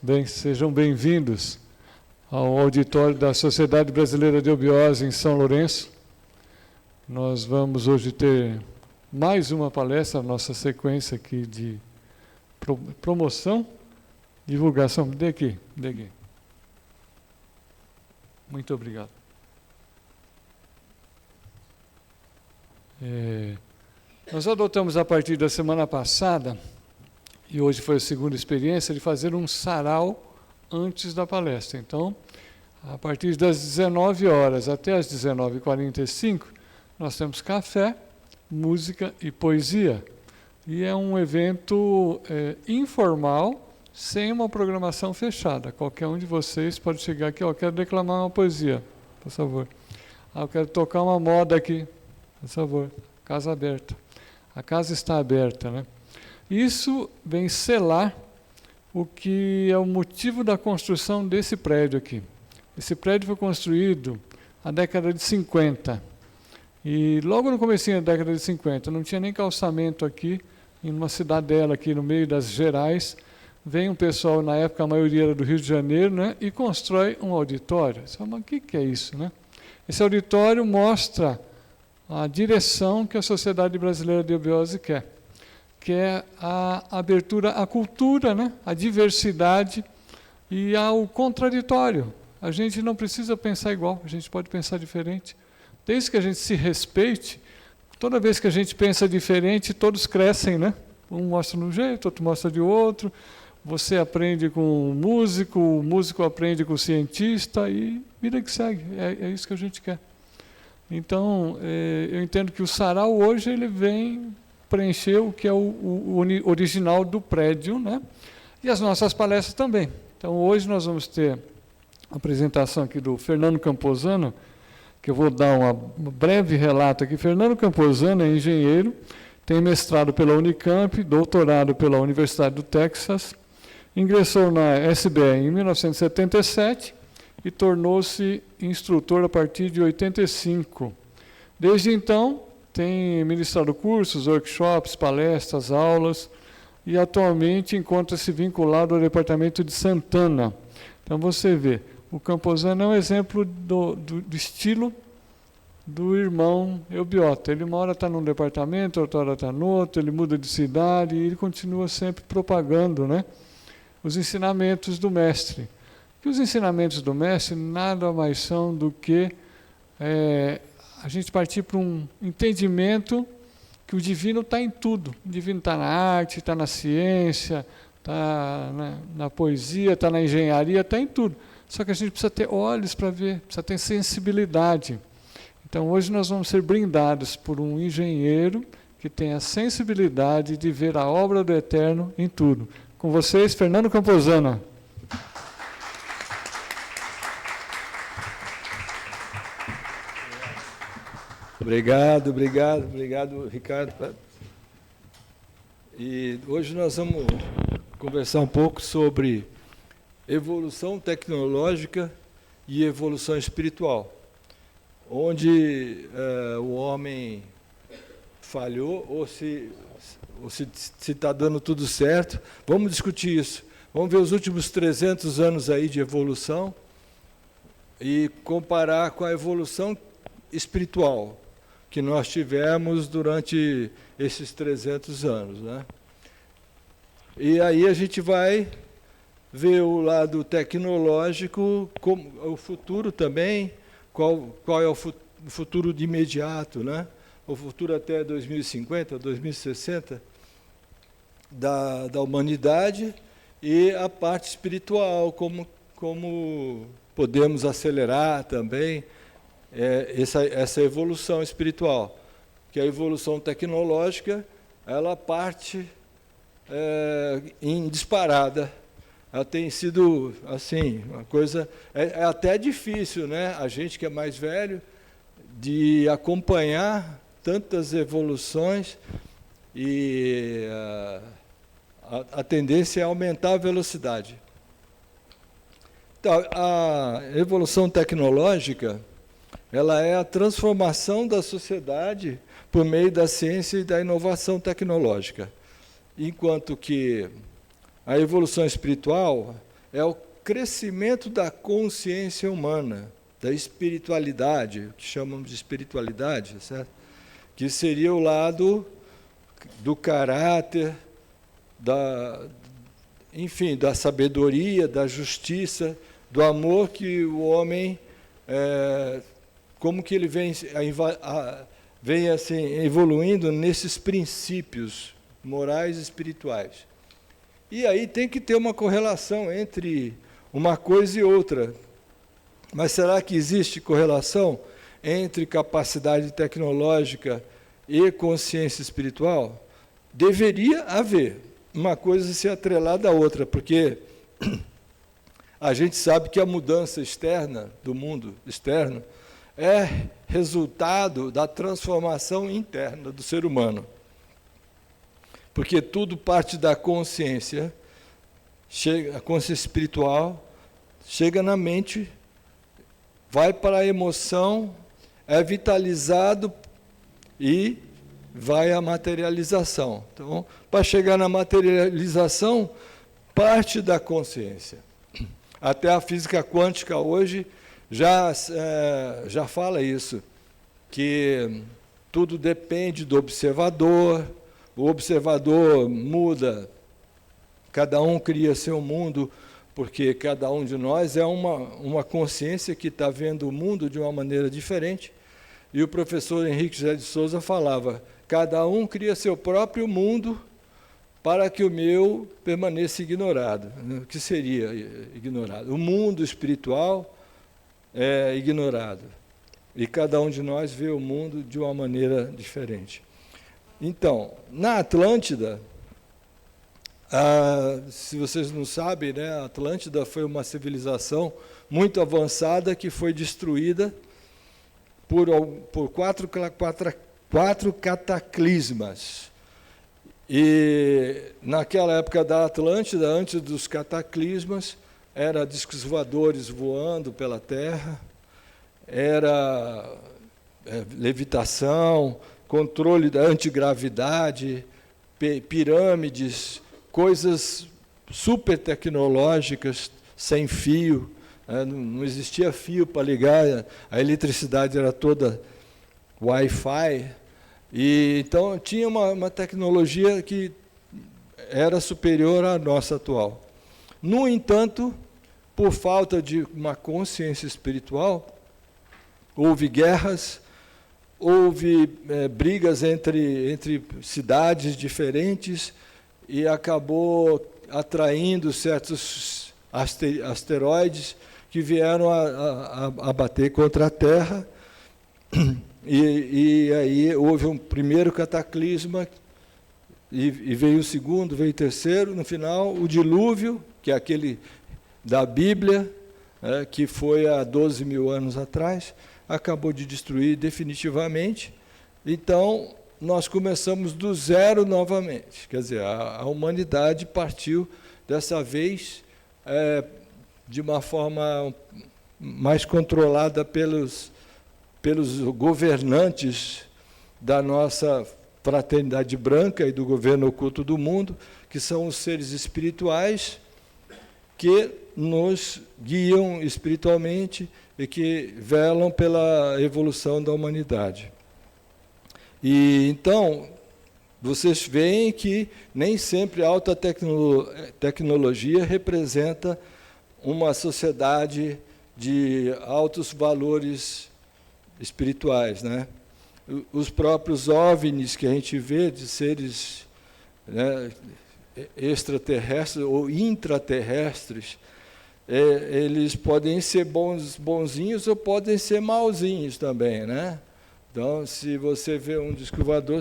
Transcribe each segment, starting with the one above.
Bem, sejam bem-vindos ao auditório da Sociedade Brasileira de Eubiose em São Lourenço. Nós vamos hoje ter mais uma palestra, a nossa sequência aqui de promoção, divulgação. Dê aqui. Muito obrigado. Nós adotamos a partir da semana passada, e hoje foi a segunda experiência, de fazer um sarau antes da palestra. Então, a partir das 19 horas até as 19h45, nós temos café, música e poesia. E é um evento informal, sem uma programação fechada. Qualquer um de vocês pode chegar aqui, eu quero declamar uma poesia, por favor. Eu quero tocar uma moda aqui, por favor. Casa aberta. A casa está aberta, né? Isso vem selar o que é o motivo da construção desse prédio aqui. Esse prédio foi construído na década de 50. E logo no comecinho da década de 50, não tinha nem calçamento aqui, em uma cidadela aqui no meio das Gerais. Vem um pessoal, na época a maioria era do Rio de Janeiro, né, e constrói um auditório. Você fala, mas o que é isso, né? Esse auditório mostra a direção que a Sociedade Brasileira de Eubiose quer, que é a abertura à cultura, né? À diversidade e ao contraditório. A gente não precisa pensar igual, a gente pode pensar diferente. Desde que a gente se respeite, toda vez que a gente pensa diferente, todos crescem, né? Um mostra de um jeito, outro mostra de outro. Você aprende com o músico aprende com o cientista e vida que segue. É isso que a gente quer. Então, eu entendo que o sarau hoje ele vem preencher o que é o original do prédio, né? E as nossas palestras também. Então, hoje nós vamos ter a apresentação aqui do Fernando Camposano, que eu vou dar um breve relato aqui. Fernando Camposano é engenheiro, tem mestrado pela Unicamp, doutorado pela Universidade do Texas, ingressou na SBE em 1977 e tornou-se instrutor a partir de 85. Desde então, tem ministrado cursos, workshops, palestras, aulas, e atualmente encontra-se vinculado ao departamento de Santana. Então, você vê, o Camposano é um exemplo do estilo do irmão Eubiota. Ele uma hora está num departamento, outra hora está no outro, ele muda de cidade, e ele continua sempre propagando, né, os ensinamentos do mestre. Que os ensinamentos do mestre nada mais são do que a gente partir para um entendimento que o divino está em tudo. O divino está na arte, está na ciência, está na poesia, está na engenharia, está em tudo. Só que a gente precisa ter olhos para ver, precisa ter sensibilidade. Então, hoje nós vamos ser brindados por um engenheiro que tem a sensibilidade de ver a obra do Eterno em tudo. Com vocês, Fernando Camposano. Obrigado, Ricardo. E hoje nós vamos conversar um pouco sobre evolução tecnológica e evolução espiritual, onde o homem falhou ou se está dando tudo certo. Vamos discutir isso. Vamos ver os últimos 300 anos aí de evolução e comparar com a evolução espiritual que nós tivemos durante esses 300 anos, né? E aí a gente vai ver o lado tecnológico, como o futuro também, qual é o futuro de imediato, né? O futuro até 2050, 2060 da humanidade, e a parte espiritual, como podemos acelerar também essa evolução espiritual, que a evolução tecnológica ela parte em disparada. Ela tem sido assim uma coisa até difícil, né? A gente que é mais velho de acompanhar tantas evoluções, e a tendência é aumentar a velocidade. Então, a evolução tecnológica ela é a transformação da sociedade por meio da ciência e da inovação tecnológica, enquanto que a evolução espiritual é o crescimento da consciência humana, da espiritualidade, que chamamos de espiritualidade, certo? Que seria o lado do caráter, enfim, da sabedoria, da justiça, do amor que o homem, como que ele vem assim, evoluindo nesses princípios morais e espirituais. E aí tem que ter uma correlação entre uma coisa e outra. Mas será que existe correlação entre capacidade tecnológica e consciência espiritual? Deveria haver. Uma coisa se atrelada à outra, porque a gente sabe que a mudança externa, do mundo externo, é resultado da transformação interna do ser humano. Porque tudo parte da consciência, a consciência espiritual, chega na mente, vai para a emoção, é vitalizado e vai à materialização. Então, para chegar na materialização, parte da consciência. Até a física quântica hoje já fala isso, que tudo depende do observador, o observador muda, cada um cria seu mundo, porque cada um de nós é uma consciência que está vendo o mundo de uma maneira diferente. E o professor Henrique José de Souza falava, cada um cria seu próprio mundo para que o meu permaneça ignorado. O que seria ignorado? O mundo espiritual é ignorado. E cada um de nós vê o mundo de uma maneira diferente. Então, na Atlântida, se vocês não sabem, né, a Atlântida foi uma civilização muito avançada que foi destruída por quatro cataclismas. E naquela época da Atlântida, antes dos cataclismas, era discos voadores voando pela Terra, era levitação, controle da antigravidade, pirâmides, coisas super tecnológicas, sem fio, não existia fio para ligar, a eletricidade era toda Wi-Fi, e então tinha uma tecnologia que era superior à nossa atual. No entanto, por falta de uma consciência espiritual, houve guerras, houve brigas entre cidades diferentes e acabou atraindo certos asteroides que vieram a bater contra a Terra. E aí houve um primeiro cataclisma, e veio o segundo, veio o terceiro, no final o dilúvio, que é aquele da Bíblia, que foi há 12 mil anos atrás, acabou de destruir definitivamente. Então, nós começamos do zero novamente. Quer dizer, a humanidade partiu, dessa vez, de uma forma mais controlada pelos governantes da nossa fraternidade branca e do governo oculto do mundo, que são os seres espirituais que nos guiam espiritualmente e que velam pela evolução da humanidade. E então, vocês veem que nem sempre a alta tecnologia representa uma sociedade de altos valores espirituais, né? Os próprios OVNIs que a gente vê de seres, né, extraterrestres ou intraterrestres, eles podem ser bonzinhos ou podem ser mauzinhos também, né? Então, se você vê um disco voador,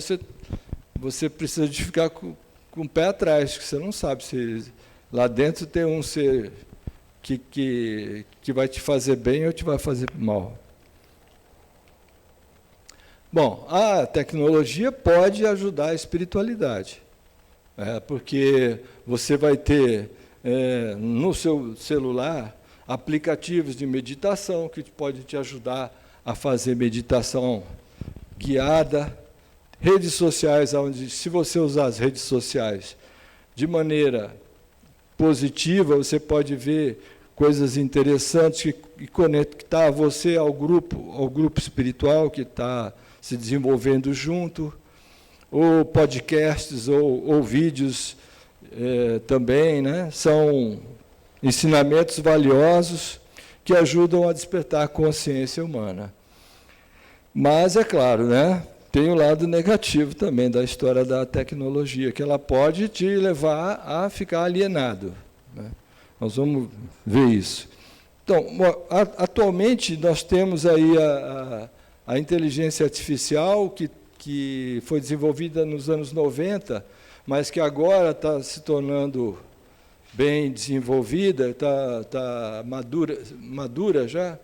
você precisa de ficar com o pé atrás, porque você não sabe se lá dentro tem um ser que vai te fazer bem ou te vai fazer mal. Bom, a tecnologia pode ajudar a espiritualidade, porque você vai ter no seu celular aplicativos de meditação que podem te ajudar a fazer meditação guiada, redes sociais, onde, se você usar as redes sociais de maneira positiva, você pode ver coisas interessantes que conectar você ao grupo espiritual que está se desenvolvendo junto, ou podcasts, ou vídeos também, né? São ensinamentos valiosos que ajudam a despertar a consciência humana. Mas, é claro, né? Tem o lado negativo também da história da tecnologia, que ela pode te levar a ficar alienado, né? Nós vamos ver isso. Então, atualmente, nós temos aí a inteligência artificial, que foi desenvolvida nos anos 90, mas que agora está se tornando bem desenvolvida, está madura já.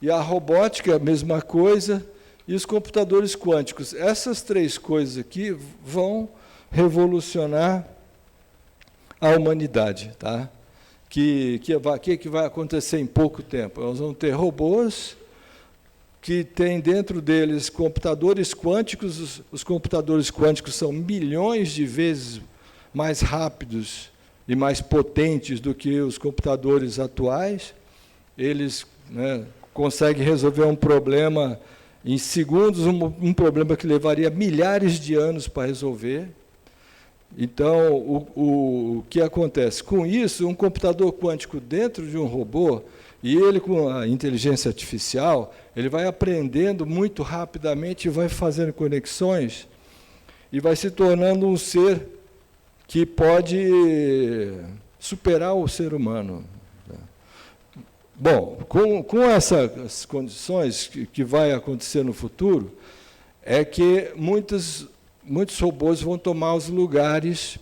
E a robótica, a mesma coisa, e os computadores quânticos. Essas três coisas aqui vão revolucionar a humanidade, tá? Que vai acontecer em pouco tempo? Nós vamos ter robôs que têm dentro deles computadores quânticos. Os computadores quânticos são milhões de vezes mais rápidos e mais potentes do que os computadores atuais. Eles, né, conseguem resolver um problema em segundos, um problema que levaria milhares de anos para resolver. Então, o que acontece? Com isso, um computador quântico dentro de um robô, e ele com a inteligência artificial, ele vai aprendendo muito rapidamente e vai fazendo conexões e vai se tornando um ser que pode superar o ser humano. Bom, com essas condições que vai acontecer no futuro, é que muitos robôs vão tomar os lugares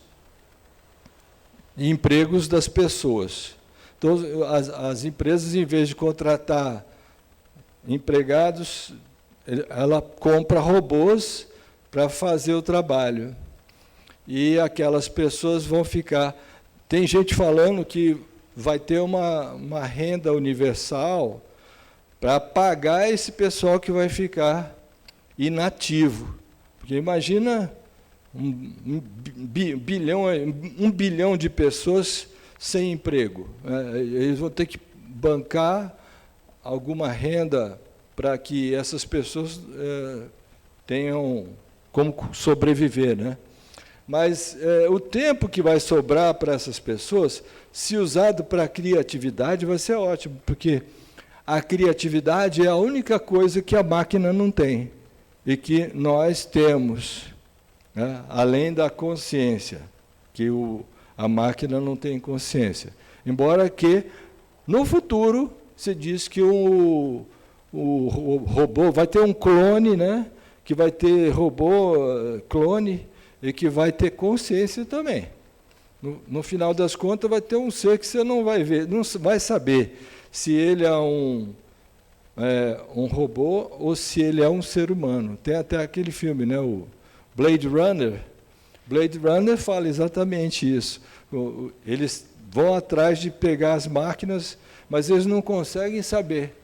e empregos das pessoas. Então, as empresas, em vez de contratar empregados, ela compra robôs para fazer o trabalho. E aquelas pessoas vão ficar... Tem gente falando que vai ter uma renda universal para pagar esse pessoal que vai ficar inativo. Porque imagina um bilhão de pessoas sem emprego. Eles vão ter que bancar alguma renda para que essas pessoas tenham como sobreviver, né? Mas o tempo que vai sobrar para essas pessoas, se usado para a criatividade, vai ser ótimo, porque a criatividade é a única coisa que a máquina não tem e que nós temos, né? Além da consciência, que a máquina não tem consciência. Embora que, no futuro, se diz que o robô vai ter um clone, né? Que vai ter robô clone e que vai ter consciência também. No final das contas, vai ter um ser que você não vai ver, não vai saber se ele é um robô ou se ele é um ser humano. Tem até aquele filme, né, o Blade Runner. Blade Runner fala exatamente isso. Eles vão atrás de pegar as máquinas, mas eles não conseguem saber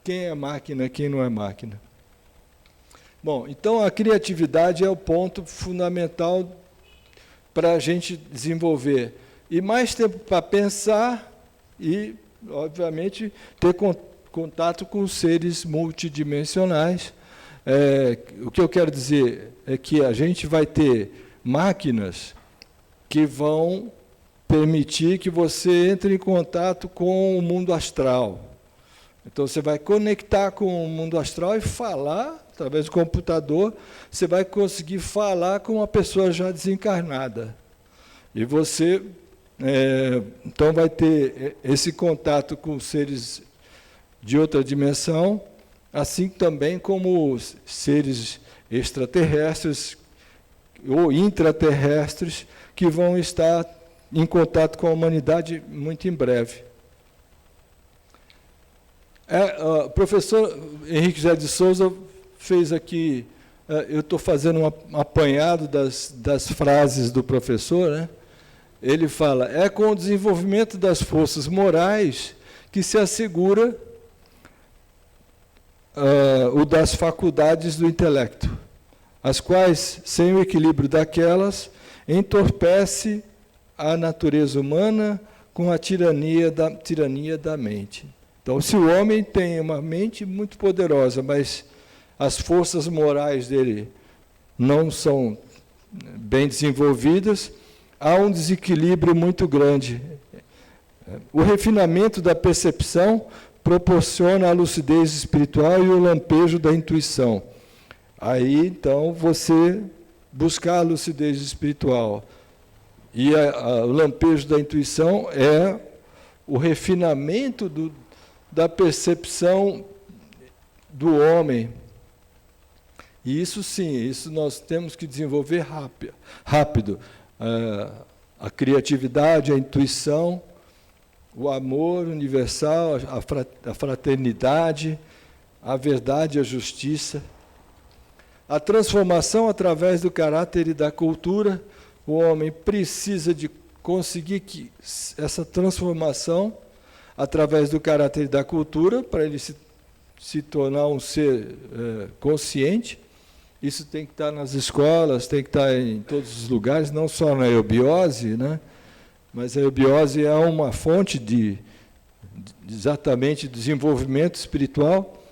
quem é máquina, quem não é máquina. Bom, então a criatividade é o ponto fundamental para a gente desenvolver. E mais tempo para pensar e, obviamente, ter contato com seres multidimensionais. O que eu quero dizer é que a gente vai ter máquinas que vão permitir que você entre em contato com o mundo astral. Então, você vai conectar com o mundo astral e falar, através do computador, você vai conseguir falar com uma pessoa já desencarnada. E você, então, vai ter esse contato com seres de outra dimensão, assim também como seres extraterrestres ou intraterrestres que vão estar em contato com a humanidade muito em breve. O professor Henrique José de Souza fez aqui, eu estou fazendo um apanhado das frases do professor, né? Ele fala, com o desenvolvimento das forças morais que se assegura o das faculdades do intelecto, as quais, sem o equilíbrio daquelas, entorpece a natureza humana com a tirania da mente. Então, se o homem tem uma mente muito poderosa, mas as forças morais dele não são bem desenvolvidas, há um desequilíbrio muito grande. O refinamento da percepção proporciona a lucidez espiritual e o lampejo da intuição. Aí, então, você buscar a lucidez espiritual e o lampejo da intuição é o refinamento da percepção do homem. E isso sim, isso nós temos que desenvolver rápido. A criatividade, a intuição, o amor universal, a fraternidade, a verdade e a justiça. A transformação através do caráter e da cultura, o homem precisa de conseguir que essa transformação através do caráter e da cultura, para ele se tornar um ser consciente. Isso tem que estar nas escolas, tem que estar em todos os lugares, não só na eubiose, né? Mas a eubiose é uma fonte exatamente de desenvolvimento espiritual.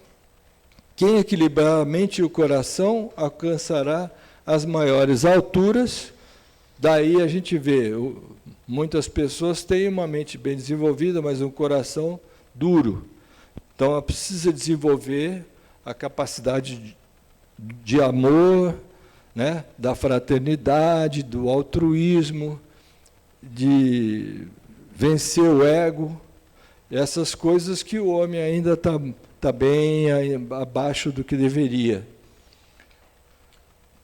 Quem equilibrar a mente e o coração alcançará as maiores alturas. Daí a gente vê, muitas pessoas têm uma mente bem desenvolvida, mas um coração duro. Então, ela precisa desenvolver a capacidade de amor, né, da fraternidade, do altruísmo, de vencer o ego, essas coisas que o homem ainda está bem abaixo do que deveria.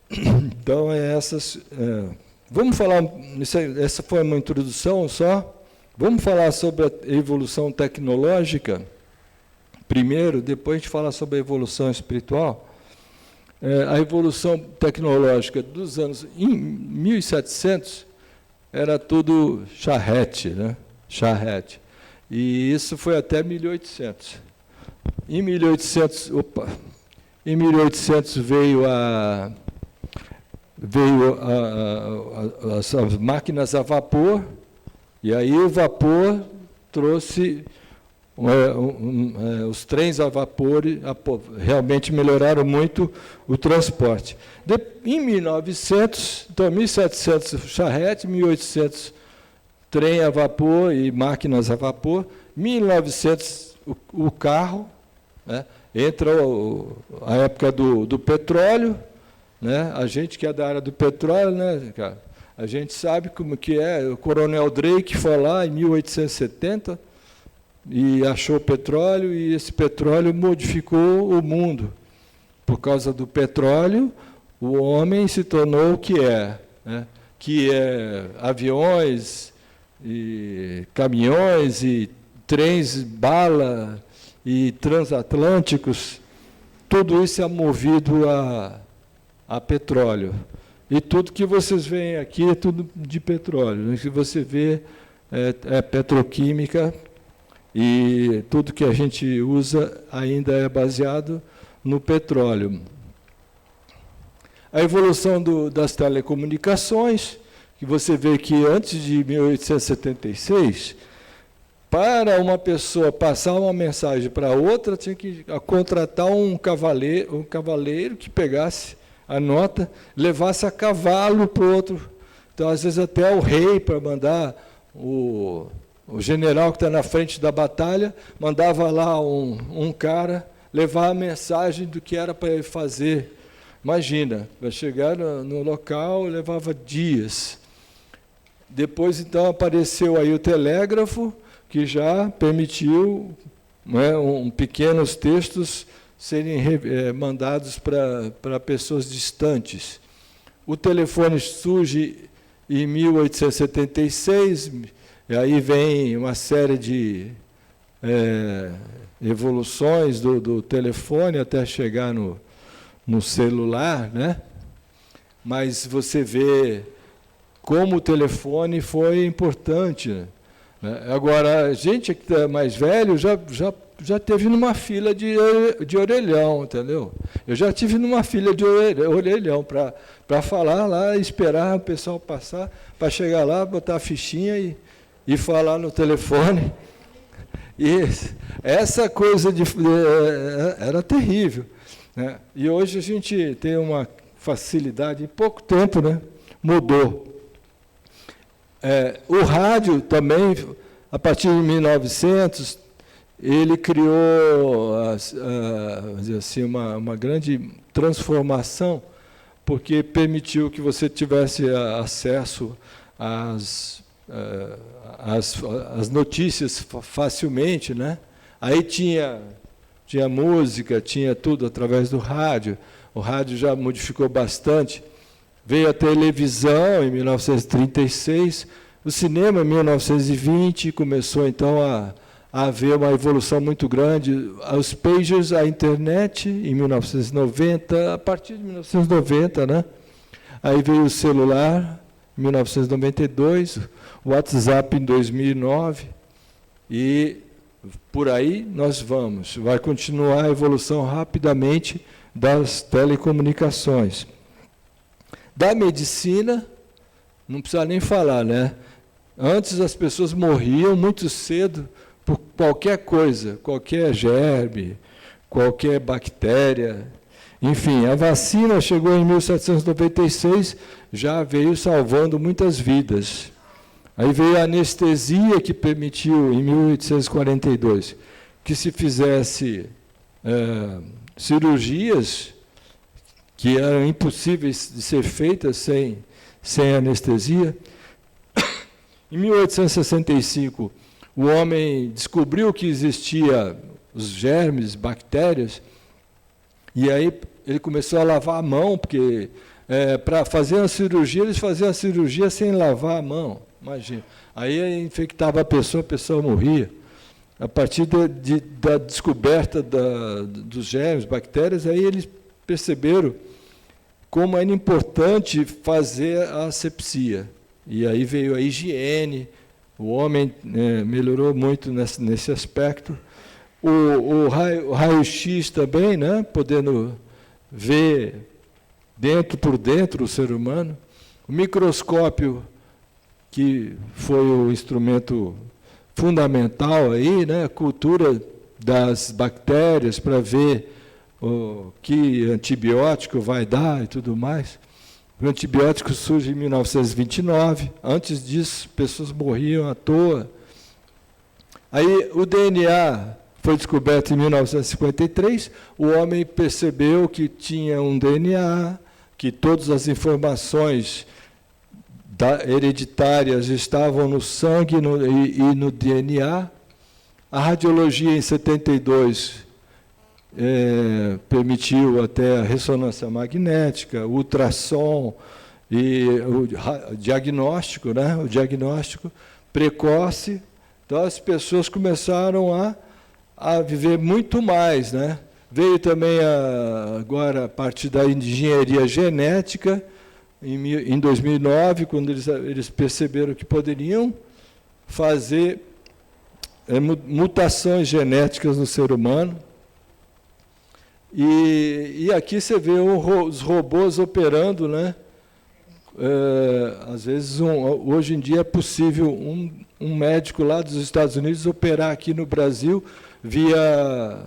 Então, vamos falar, essa foi uma introdução só, vamos falar sobre a evolução tecnológica primeiro, depois a gente fala sobre a evolução espiritual. A evolução tecnológica dos anos, em 1700, era tudo charrete, né? Charrete. E isso foi até 1800. Em 1800 veio as máquinas a vapor, e aí o vapor trouxe os trens a vapor, realmente melhoraram muito o transporte. Em 1900, então 1700 charrete, 1800 trem a vapor e máquinas a vapor, 1900 o carro, né? Entra a época do petróleo, né? A gente que é da área do petróleo, né, cara? A gente sabe como que é. O Coronel Drake foi lá em 1870 e achou petróleo, e esse petróleo modificou o mundo. Por causa do petróleo, o homem se tornou o que é, né? Que é aviões, e caminhões, e trens, bala, e transatlânticos. Tudo isso é movido a petróleo. E tudo que vocês veem aqui é tudo de petróleo. O que você vê é petroquímica, e tudo que a gente usa ainda é baseado no petróleo. A evolução das telecomunicações, que você vê que antes de 1876, para uma pessoa passar uma mensagem para outra, tinha que contratar um cavaleiro que pegasse a nota, levasse a cavalo para o outro. Então, às vezes, até o rei, para mandar o general que está na frente da batalha, mandava lá um cara levar a mensagem do que era para ele fazer. Imagina, para chegar no local, levava dias. Depois, então, apareceu aí o telégrafo, que já permitiu, né, pequenos textos serem mandados para pessoas distantes. O telefone surge em 1876, e aí vem uma série de evoluções do telefone até chegar no celular, né? Mas você vê como o telefone foi importante, né? Agora, a gente que é mais velho já já teve numa fila de orelhão, entendeu? Eu já tive numa fila de orelhão para falar lá, esperar o pessoal passar, para chegar lá, botar a fichinha e falar no telefone. E essa coisa era terrível, né? E hoje a gente tem uma facilidade, em pouco tempo, né? Mudou. O rádio também, a partir de 1900, ele criou vamos dizer assim, uma grande transformação, porque permitiu que você tivesse acesso às notícias facilmente, né? Aí tinha música, tinha tudo através do rádio. O rádio já modificou bastante. Veio a televisão em 1936, o cinema em 1920, começou então a haver uma evolução muito grande. Os pagers, a internet em 1990, a partir de 1990, né? Aí veio o celular em 1992, o WhatsApp em 2009, e por aí nós vamos. Vai continuar a evolução rapidamente das telecomunicações. Da medicina, não precisa nem falar, né? Antes as pessoas morriam muito cedo por qualquer coisa, qualquer germe, qualquer bactéria. Enfim, a vacina chegou em 1796, já veio salvando muitas vidas. Aí veio a anestesia, que permitiu, em 1842, que se fizesse cirurgias que eram impossíveis de ser feitas sem anestesia. Em 1865, o homem descobriu que existia os germes, bactérias, e aí ele começou a lavar a mão, porque para fazer uma cirurgia, eles faziam a cirurgia sem lavar a mão, imagina. Aí infectava a pessoa morria. A partir da descoberta dos germes, bactérias, aí eles perceberam como era importante fazer a asepsia. E aí veio a higiene, o homem melhorou muito nesse aspecto. O raio-x também, né, podendo ver por dentro o ser humano. O microscópio, que foi o instrumento fundamental aí, né, a cultura das bactérias para ver que antibiótico vai dar e tudo mais. O antibiótico surge em 1929. Antes disso, pessoas morriam à toa. Aí o DNA foi descoberto em 1953. O homem percebeu que tinha um DNA, que todas as informações hereditárias estavam no sangue e no DNA. A radiologia, em 72, permitiu até a ressonância magnética, o ultrassom e o diagnóstico, né? O diagnóstico precoce. Então, as pessoas começaram a viver muito mais, né? Veio também agora a parte da engenharia genética, em 2009, quando eles perceberam que poderiam fazer mutações genéticas no ser humano. E aqui você vê os robôs operando, né? Às vezes, hoje em dia é possível um médico lá dos Estados Unidos operar aqui no Brasil via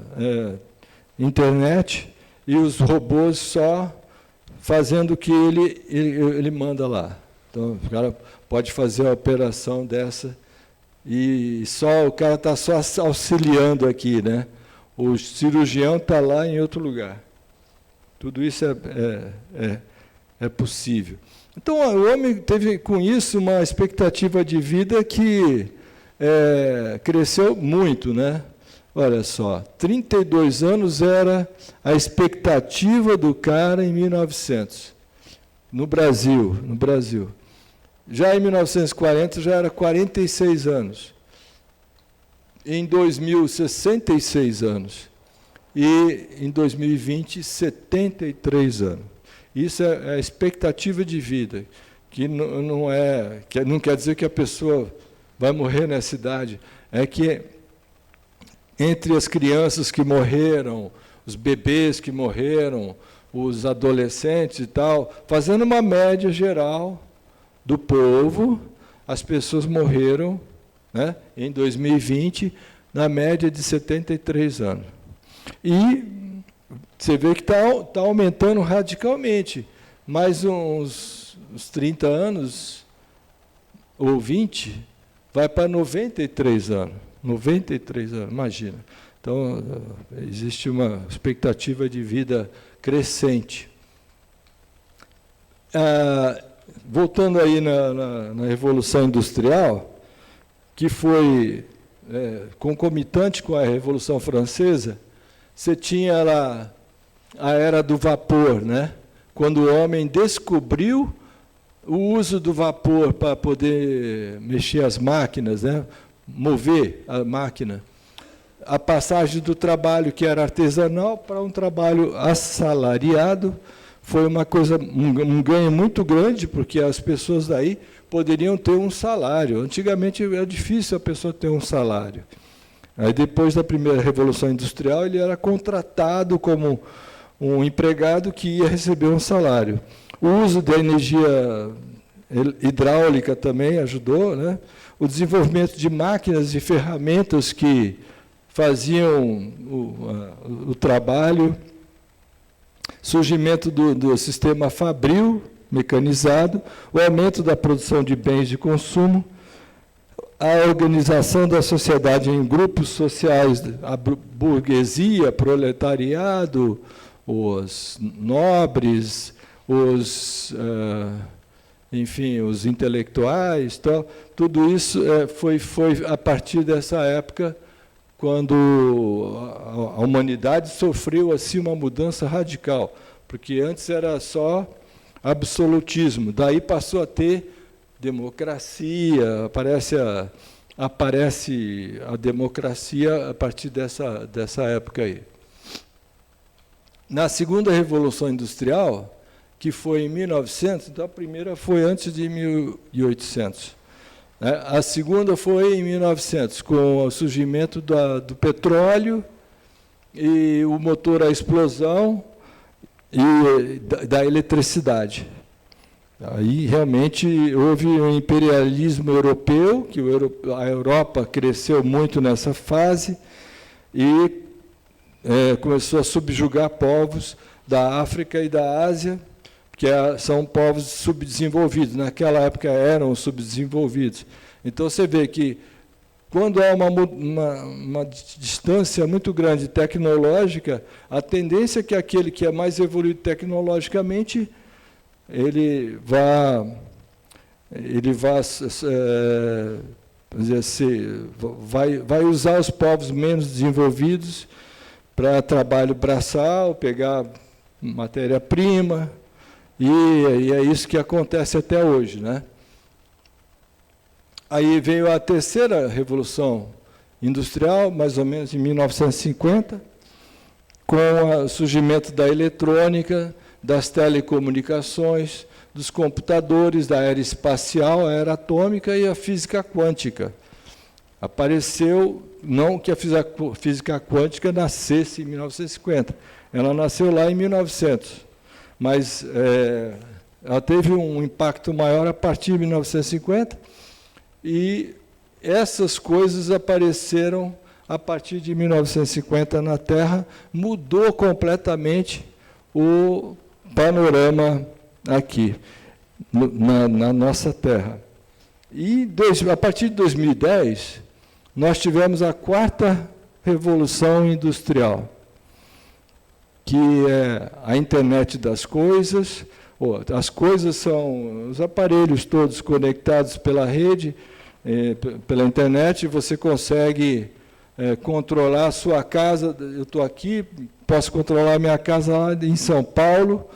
internet, e os robôs só fazendo o que ele manda lá. Então, o cara pode fazer uma operação dessa e o cara está só auxiliando aqui, né? O cirurgião está lá em outro lugar. Tudo isso é possível. Então, o homem teve, com isso, uma expectativa de vida que cresceu muito, né? Olha só, 32 anos era a expectativa do cara em 1900, no Brasil. Já em 1940, já era 46 anos. Em 2000, 66 anos. E em 2020, 73 anos. Isso é a expectativa de vida, que não quer dizer que a pessoa vai morrer nessa idade. É que entre as crianças que morreram, os bebês que morreram, os adolescentes e tal, fazendo uma média geral do povo, as pessoas morreram, né, em 2020, na média de 73 anos. E você vê que está aumentando radicalmente. Mais uns 30 anos, ou 20, vai para 93 anos. 93 anos, imagina. Então, existe uma expectativa de vida crescente. Voltando aí na Revolução Industrial, que foi concomitante com a Revolução Francesa, você tinha lá a Era do Vapor, né? Quando o homem descobriu o uso do vapor para poder mexer as máquinas, né? Mover a máquina. A passagem do trabalho que era artesanal para um trabalho assalariado foi uma coisa, um ganho muito grande, porque as pessoas daí poderiam ter um salário. Antigamente era difícil a pessoa ter um salário. Aí depois da primeira Revolução Industrial, ele era contratado como um empregado que ia receber um salário. O uso da energia hidráulica também ajudou, né? O desenvolvimento de máquinas e ferramentas que faziam o trabalho, surgimento do sistema fabril mecanizado, o aumento da produção de bens de consumo, a organização da sociedade em grupos sociais, a burguesia, proletariado, os nobres, enfim, os intelectuais, tal, tudo isso foi a partir dessa época, quando a humanidade sofreu assim uma mudança radical, porque antes era só absolutismo, daí passou a ter democracia, aparece a democracia a partir dessa época aí. Na segunda Revolução Industrial, que foi em 1900, então a primeira foi antes de 1800. Né? A segunda foi em 1900, com o surgimento do petróleo e o motor à explosão e da eletricidade. Aí realmente houve um imperialismo europeu, que a Europa cresceu muito nessa fase e começou a subjugar povos da África e da Ásia, que são povos subdesenvolvidos. Naquela época eram subdesenvolvidos. Então você vê que quando há uma distância muito grande tecnológica, a tendência é que aquele que é mais evoluído tecnologicamente ele vai usar os povos menos desenvolvidos para trabalho braçal, pegar matéria-prima, e é isso que acontece até hoje, né? Aí veio a terceira Revolução Industrial, mais ou menos em 1950, com o surgimento da eletrônica, das telecomunicações, dos computadores, da era espacial, a era atômica e a física quântica. Apareceu, não que a física quântica nascesse em 1950, ela nasceu lá em 1900, mas ela teve um impacto maior a partir de 1950, e essas coisas apareceram a partir de 1950 na Terra, mudou completamente o panorama aqui, na nossa Terra. E a partir de 2010, nós tivemos a quarta Revolução Industrial, que é a internet das coisas. As coisas são os aparelhos todos conectados pela rede, pela internet, você consegue controlar a sua casa. Eu estou aqui, posso controlar a minha casa lá em São Paulo,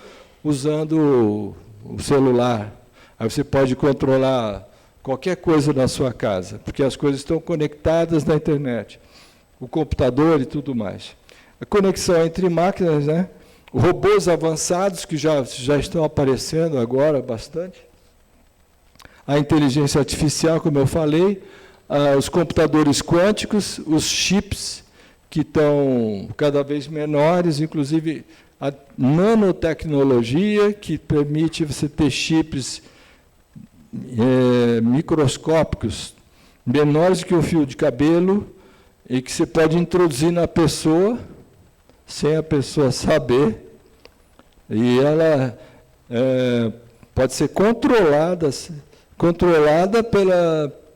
usando o celular. Aí você pode controlar qualquer coisa na sua casa, porque as coisas estão conectadas na internet, o computador e tudo mais. A conexão entre máquinas, né? Robôs avançados, que já estão aparecendo agora bastante. A inteligência artificial, como eu falei, os computadores quânticos, os chips, que estão cada vez menores, inclusive a nanotecnologia, que permite você ter chips microscópicos, menores que o fio de cabelo, e que você pode introduzir na pessoa, sem a pessoa saber, e ela pode ser controlada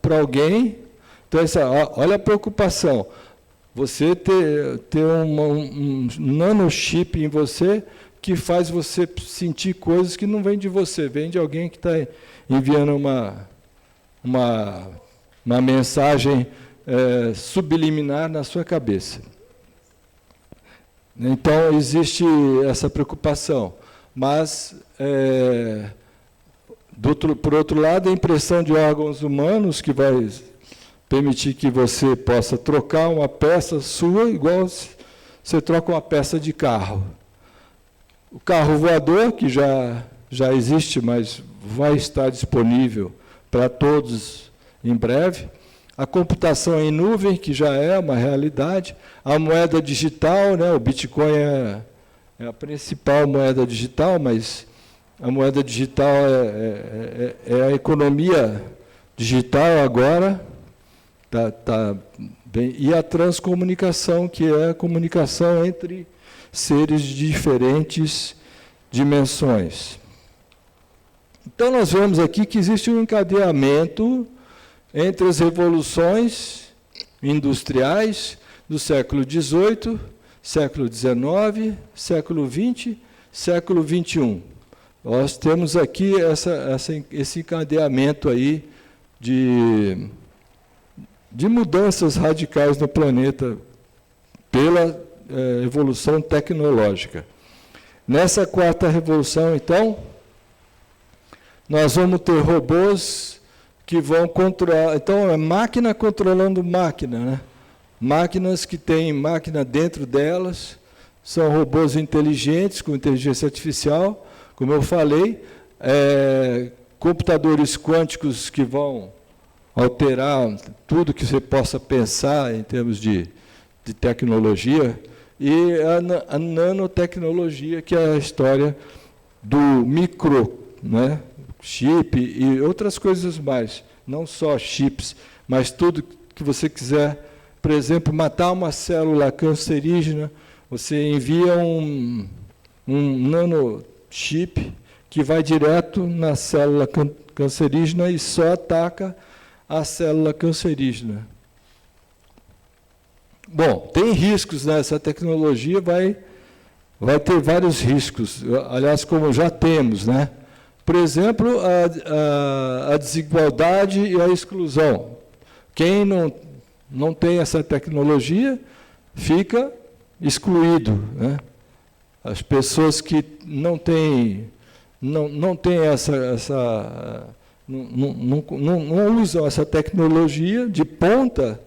por alguém. Então, olha a preocupação. Você ter um nanochip em você que faz você sentir coisas que não vêm de você, vem de alguém que está enviando uma mensagem subliminar na sua cabeça. Então, existe essa preocupação. Mas, por outro lado, a impressão de órgãos humanos, que vai permitir que você possa trocar uma peça sua, igual você troca uma peça de carro. O carro voador, que já existe, mas vai estar disponível para todos em breve. A computação em nuvem, que já é uma realidade. A moeda digital, né? O Bitcoin é a principal moeda digital, mas a moeda digital é a economia digital agora. Tá bem. E a transcomunicação, que é a comunicação entre seres de diferentes dimensões. Então, nós vemos aqui que existe um encadeamento entre as revoluções industriais do século XVIII, século XIX, século XX, século XXI. Nós temos aqui esse encadeamento aí de mudanças radicais no planeta pela evolução tecnológica. Nessa quarta revolução, então, nós vamos ter robôs que vão controlar. Então, é máquina controlando máquina, né? Máquinas que têm máquina dentro delas, são robôs inteligentes, com inteligência artificial, como eu falei, computadores quânticos que vão alterar tudo que você possa pensar em termos de tecnologia, e a nanotecnologia, que é a história do micro, né? Chip e outras coisas mais, não só chips, mas tudo que você quiser. Por exemplo, matar uma célula cancerígena, você envia um nanochip que vai direto na célula cancerígena e só ataca a célula cancerígena. Bom, tem riscos, né? Essa tecnologia vai ter vários riscos, aliás, como já temos, né? Por exemplo, a desigualdade e a exclusão. Quem não tem essa tecnologia fica excluído, né? As pessoas que não têm não usam essa tecnologia de ponta,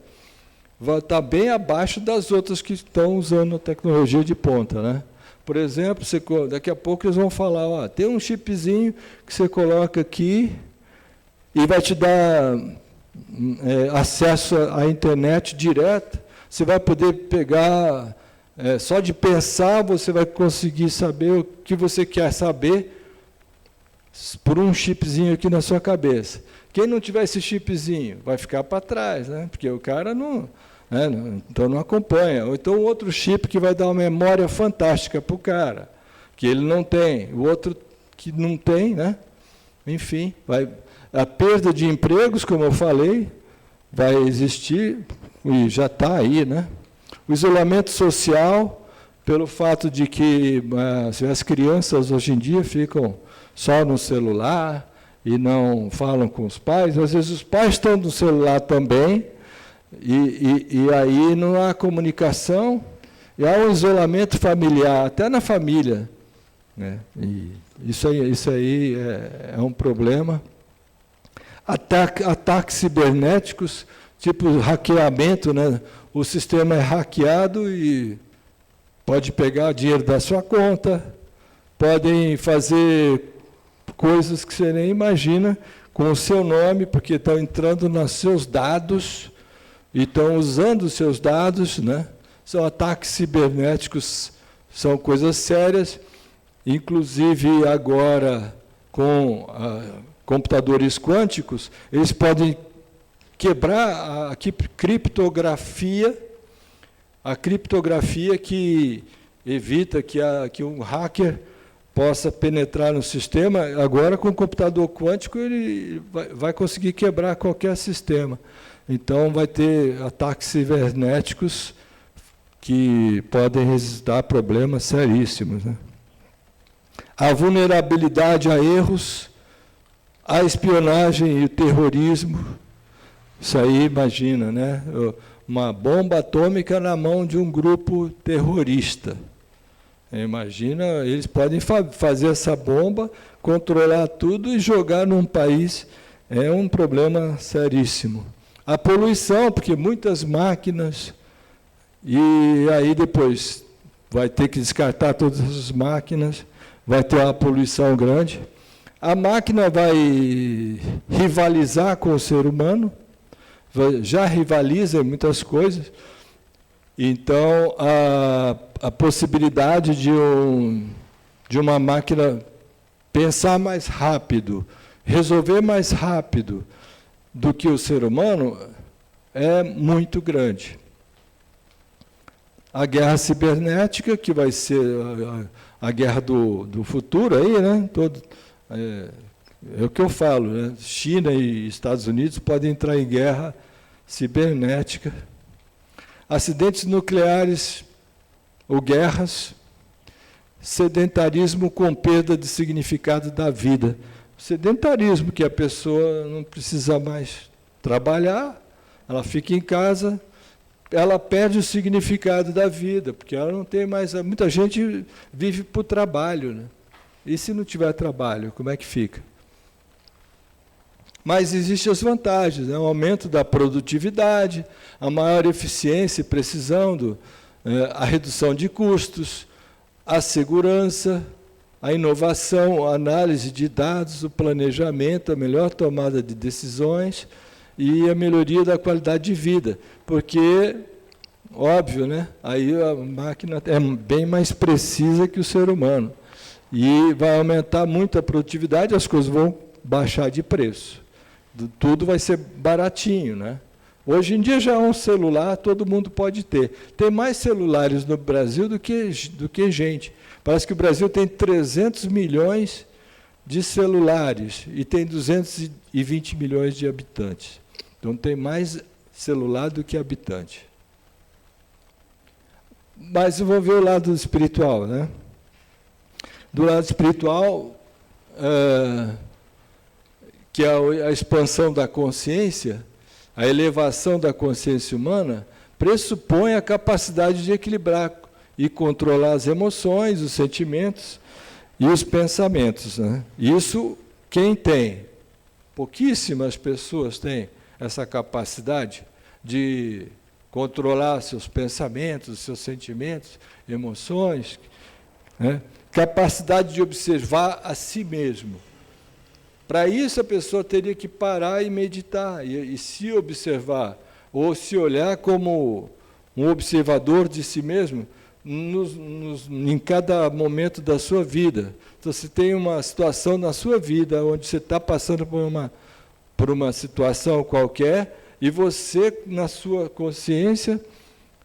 vai estar bem abaixo das outras que estão usando a tecnologia de ponta, né? Por exemplo, daqui a pouco eles vão falar, tem um chipzinho que você coloca aqui e vai te dar acesso à internet direto. Você vai poder pegar, só de pensar, você vai conseguir saber o que você quer saber por um chipzinho aqui na sua cabeça. Quem não tiver esse chipzinho vai ficar para trás, né? Porque o cara então não acompanha. Ou então outro chip que vai dar uma memória fantástica para o cara, que ele não tem. O outro que não tem, né? Enfim, a perda de empregos, como eu falei, vai existir e já está aí, né? O isolamento social, pelo fato de que as crianças hoje em dia ficam só no celular e não falam com os pais. Às vezes os pais estão no celular também, e aí não há comunicação, e há um isolamento familiar, até na família, né? E isso aí é um problema. Ataques cibernéticos, tipo hackeamento, né? O sistema é hackeado e pode pegar dinheiro da sua conta, podem fazer coisas que você nem imagina com o seu nome, porque estão entrando nos seus dados e estão usando os seus dados, né? São ataques cibernéticos, são coisas sérias, inclusive agora com computadores quânticos, eles podem quebrar a criptografia que evita que um hacker possa penetrar no sistema. Agora, com o computador quântico, ele vai conseguir quebrar qualquer sistema. Então, vai ter ataques cibernéticos que podem resultar problemas seríssimos, né? A vulnerabilidade a erros, a espionagem e o terrorismo. Isso aí, imagina, né? Uma bomba atômica na mão de um grupo terrorista. Imagina, eles podem fazer essa bomba, controlar tudo e jogar num país. É um problema seríssimo. A poluição, porque muitas máquinas, e aí depois vai ter que descartar todas as máquinas, vai ter uma poluição grande. A máquina vai rivalizar com o ser humano, já rivaliza em muitas coisas. Então, a possibilidade de uma máquina pensar mais rápido, resolver mais rápido do que o ser humano é muito grande. A guerra cibernética, que vai ser a guerra do futuro aí, né? É o que eu falo, né? China e Estados Unidos podem entrar em guerra cibernética. Acidentes nucleares ou guerras, sedentarismo com perda de significado da vida. Sedentarismo, que a pessoa não precisa mais trabalhar, ela fica em casa, ela perde o significado da vida, porque ela não tem mais... Muita gente vive por trabalho, né? E se não tiver trabalho, como é que fica? Mas existem as vantagens, né? O aumento da produtividade, a maior eficiência e precisão, a redução de custos, a segurança, a inovação, a análise de dados, o planejamento, a melhor tomada de decisões e a melhoria da qualidade de vida. Porque, óbvio, né? Aí a máquina é bem mais precisa que o ser humano. E vai aumentar muito a produtividade, as coisas vão baixar de preço. Tudo vai ser baratinho, né? Hoje em dia já é um celular, todo mundo pode ter. Tem mais celulares no Brasil do que gente. Parece que o Brasil tem 300 milhões de celulares e tem 220 milhões de habitantes. Então tem mais celular do que habitante. Mas eu vou ver o lado espiritual, né? Do lado espiritual, que é a expansão da consciência, a elevação da consciência humana, pressupõe a capacidade de equilibrar e controlar as emoções, os sentimentos e os pensamentos, né? Isso, quem tem? Pouquíssimas pessoas têm essa capacidade de controlar seus pensamentos, seus sentimentos, emoções, né? Capacidade de observar a si mesmo. Para isso, a pessoa teria que parar e meditar, e se observar, ou se olhar como um observador de si mesmo, em cada momento da sua vida. Então, se tem uma situação na sua vida, onde você está passando por uma situação qualquer, e você, na sua consciência,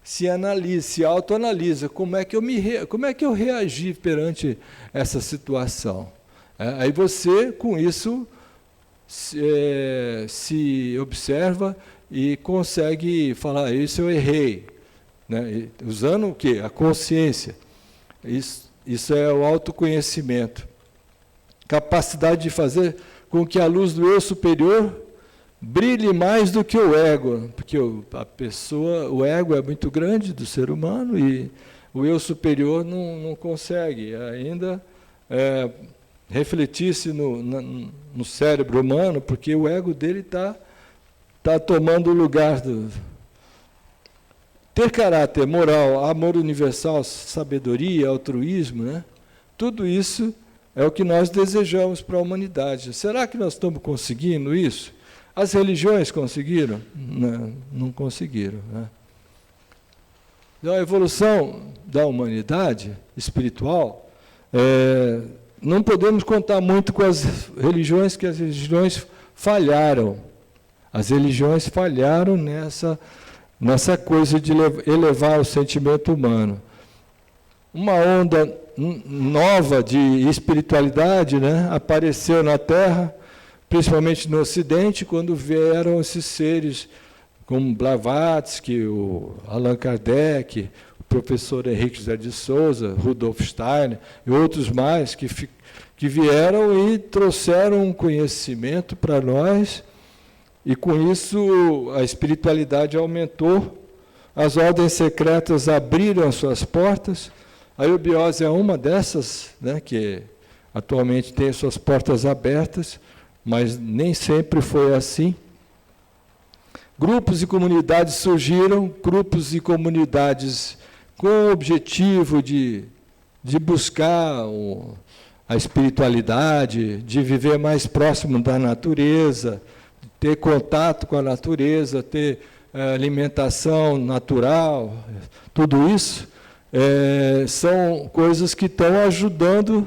se analisa, se autoanalisa, como é que eu reagi perante essa situação. Aí você, com isso, se observa e consegue falar, isso eu errei, né? Usando o quê? A consciência. Isso é o autoconhecimento. Capacidade de fazer com que a luz do eu superior brilhe mais do que o ego, porque o ego é muito grande do ser humano e o eu superior não consegue ainda refletir-se no cérebro humano, porque o ego dele está tomando o lugar do... Ter caráter moral, amor universal, sabedoria, altruísmo, né? Tudo isso é o que nós desejamos para a humanidade. Será que nós estamos conseguindo isso? As religiões conseguiram? Não conseguiram, né? Então, a evolução da humanidade espiritual, não podemos contar muito com as religiões, que as religiões falharam. As religiões falharam nessa coisa de elevar o sentimento humano. Uma onda nova de espiritualidade, né, apareceu na Terra, principalmente no Ocidente, quando vieram esses seres como Blavatsky, o Allan Kardec, o professor Henrique José de Souza, Rudolf Steiner e outros mais que vieram e trouxeram um conhecimento para nós, e com isso a espiritualidade aumentou, as ordens secretas abriram as suas portas. A eubiose é uma dessas, né, que atualmente tem suas portas abertas, mas nem sempre foi assim. Grupos e comunidades surgiram, grupos e comunidades com o objetivo de buscar a espiritualidade, de viver mais próximo da natureza, de ter contato com a natureza, ter alimentação natural, tudo isso são coisas que estão ajudando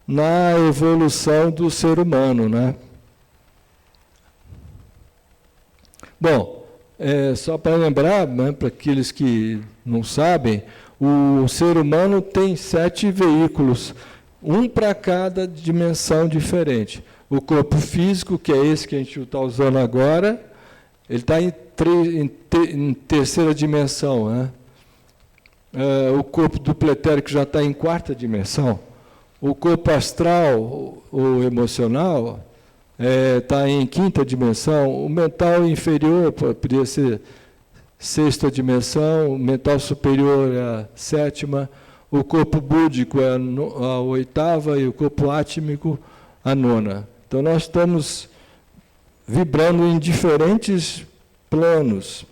na evolução do ser humano, né? Bom, só para lembrar, né, para aqueles que não sabem, o ser humano tem 7 veículos, um para cada dimensão diferente. O corpo físico, que é esse que a gente está usando agora, ele está em terceira dimensão, né? O corpo dupletérico já está em 4ª dimensão. O corpo astral, o emocional, está em 5ª dimensão. O mental inferior poderia ser 6ª dimensão, o mental superior é a 7ª, o corpo búdico é a 8ª e o corpo átmico a 9ª. Então, nós estamos vibrando em diferentes planos.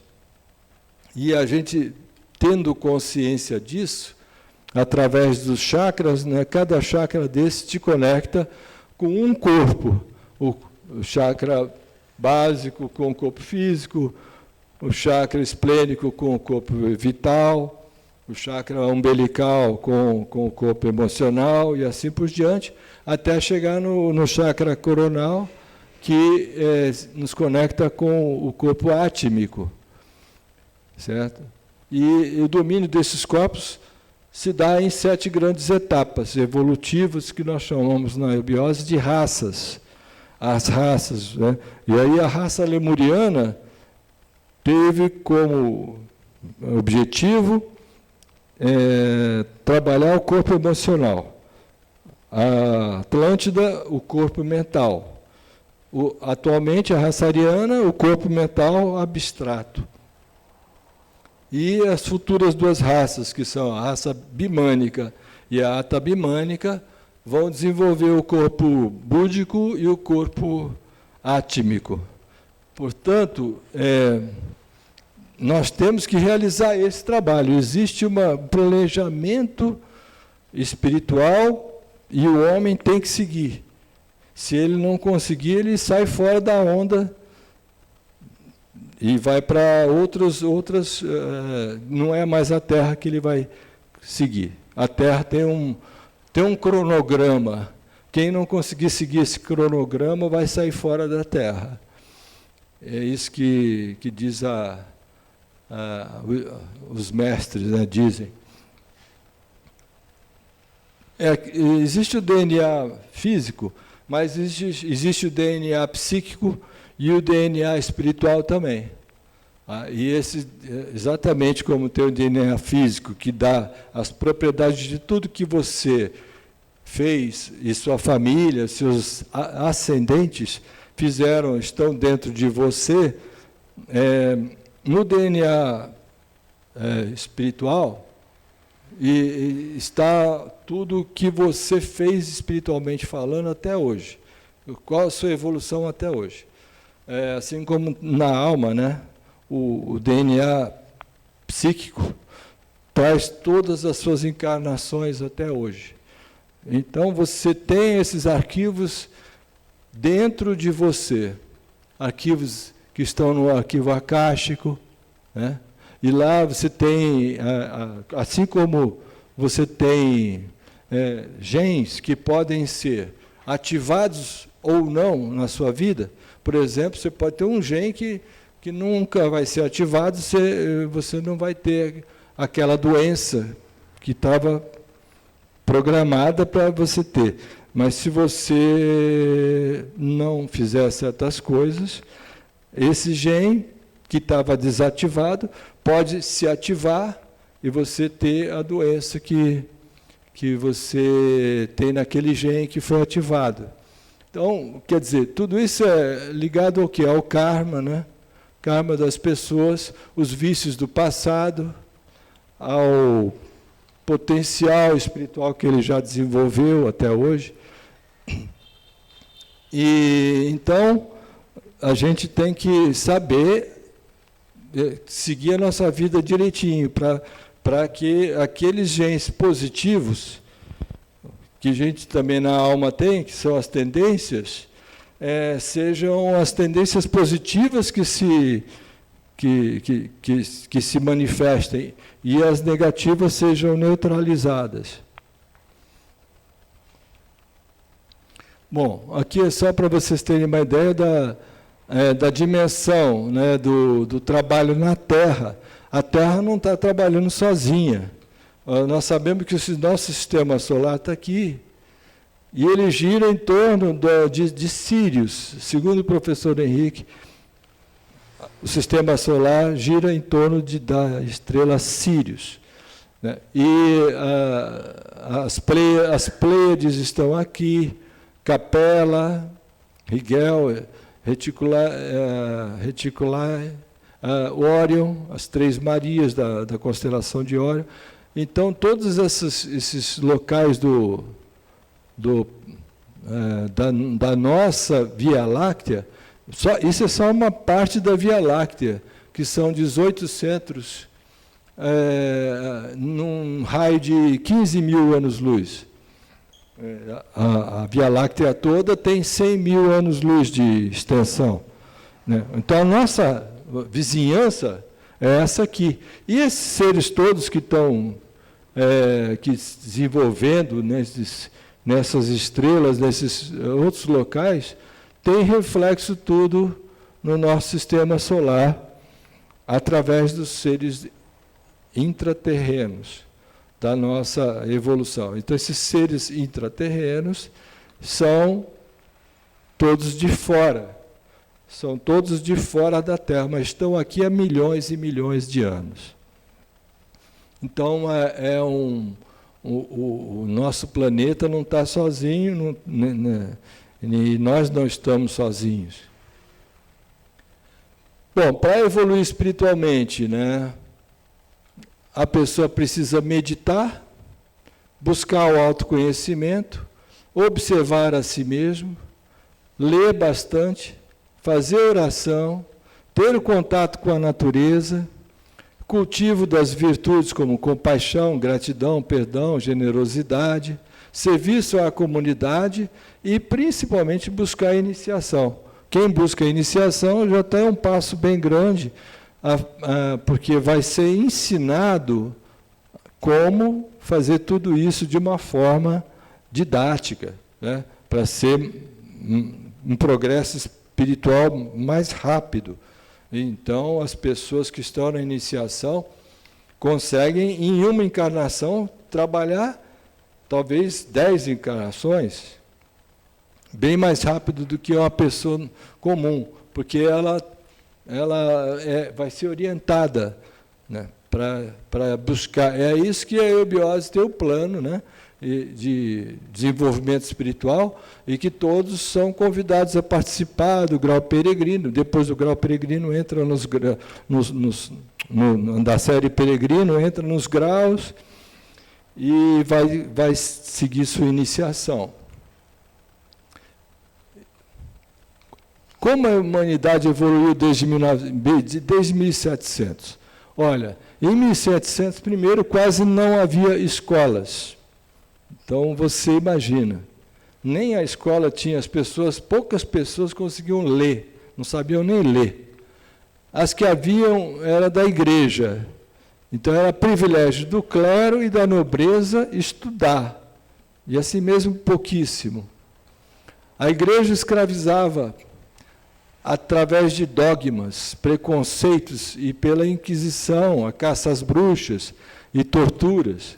E a gente, tendo consciência disso, através dos chakras, né, cada chakra desse te conecta com um corpo. O chakra básico com o corpo físico, o chakra esplênico com o corpo vital, o chakra umbilical com o corpo emocional e assim por diante, até chegar no chakra coronal, que nos conecta com o corpo átmico, certo? E o domínio desses corpos se dá em 7 grandes etapas evolutivas, que nós chamamos na eubiose de raças. As raças, né? E aí a raça lemuriana teve como objetivo trabalhar o corpo emocional. A Atlântida, o corpo mental. Atualmente, a raça ariana, o corpo mental abstrato. E as futuras 2 raças, que são a raça bimânica e a atabimânica, vão desenvolver o corpo búdico e o corpo átmico. Portanto, nós temos que realizar esse trabalho. Existe um planejamento espiritual e o homem tem que seguir. Se ele não conseguir, ele sai fora da onda e vai para outras, não é mais a Terra que ele vai seguir. A Terra tem um cronograma. Quem não conseguir seguir esse cronograma vai sair fora da Terra. É isso que diz os mestres, né, dizem. Existe o DNA físico, mas existe o DNA psíquico e o DNA espiritual também. E esse, exatamente como tem o DNA físico, que dá as propriedades de tudo que você fez, e sua família, seus ascendentes fizeram, estão dentro de você, no DNA espiritual, e está tudo que você fez espiritualmente falando até hoje. Qual a sua evolução até hoje? Assim como na alma, né? O DNA psíquico traz todas as suas encarnações até hoje. Então, você tem esses arquivos dentro de você. Arquivos que estão no arquivo acástico, né? E lá você tem, assim como você tem genes que podem ser ativados ou não na sua vida, por exemplo, você pode ter um gene que nunca vai ser ativado, você não vai ter aquela doença que estava programada para você ter. Mas se você não fizer certas coisas, esse gene que estava desativado pode se ativar e você ter a doença que você tem naquele gene que foi ativado. Então, quer dizer, tudo isso é ligado ao quê? Ao karma, né? Karma das pessoas, os vícios do passado, ao potencial espiritual que ele já desenvolveu até hoje. E então a gente tem que saber seguir a nossa vida direitinho para que aqueles genes positivos que a gente também na alma tem, que são as tendências, sejam as tendências positivas que se manifestem e as negativas sejam neutralizadas. Bom, aqui é só para vocês terem uma ideia da dimensão, né, do trabalho na Terra. A Terra não está trabalhando sozinha. Nós sabemos que o nosso sistema solar está aqui, e ele gira em torno de Sírius. Segundo o professor Henrique, o sistema solar gira em torno da estrela Sírius, né? E as Pleiades estão aqui, Capela, Rigel, Reticulae, Órion, as Três Marias da constelação de Órion. Então, todos esses locais da nossa Via Láctea, isso é só uma parte da Via Láctea, que são 18 centros num raio de 15 mil anos-luz. A Via Láctea toda tem 100 mil anos-luz de extensão, né? Então, a nossa vizinhança é essa aqui. E esses seres todos que estão se desenvolvendo nessas estrelas, nesses outros locais, tem reflexo tudo no nosso sistema solar, através dos seres intraterrenos da nossa evolução. Então, esses seres intraterrenos são todos de fora. São todos de fora da Terra, mas estão aqui há milhões e milhões de anos. Então, o nosso planeta não está sozinho, e nós não estamos sozinhos. Bom, para evoluir espiritualmente, né, a pessoa precisa meditar, buscar o autoconhecimento, observar a si mesmo, ler bastante, fazer oração, ter o contato com a natureza, cultivo das virtudes como compaixão, gratidão, perdão, generosidade, serviço à comunidade e, principalmente, buscar a iniciação. Quem busca a iniciação já tem um passo bem grande, porque vai ser ensinado como fazer tudo isso de uma forma didática, né, para ser um progresso espiritual mais rápido. Então, as pessoas que estão na iniciação conseguem, em uma encarnação, trabalhar talvez 10 encarnações, bem mais rápido do que uma pessoa comum, porque ela vai ser orientada, né, para buscar. É isso que a eubiose tem o plano, né, de desenvolvimento espiritual, e que todos são convidados a participar do grau peregrino. Depois do grau peregrino entra da série peregrino, entra nos graus e vai seguir sua iniciação. Como a humanidade evoluiu desde 1700? Olha, em 1700, primeiro, quase não havia escolas. Então, você imagina, nem a escola tinha poucas pessoas conseguiam ler, não sabiam nem ler. as que haviam era da igreja. Então era privilégio do clero e da nobreza estudar, e assim mesmo pouquíssimo. A igreja escravizava através de dogmas, preconceitos e pela Inquisição, a caça às bruxas e torturas.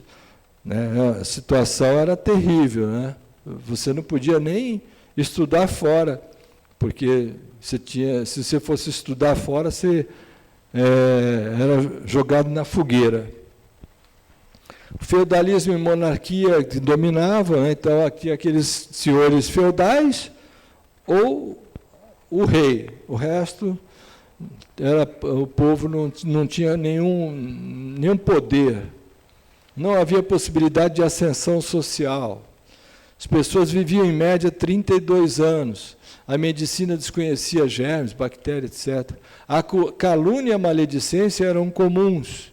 Né? A situação era terrível, né? Você não podia nem estudar fora, porque se você fosse estudar fora, você era jogado na fogueira. O feudalismo e monarquia que dominavam, né? Então aqui aqueles senhores feudais ou o rei. O resto, o povo não tinha nenhum poder. Não havia possibilidade de ascensão social. As pessoas viviam, em média, 32 anos. A medicina desconhecia germes, bactérias, etc. A calúnia e a maledicência eram comuns.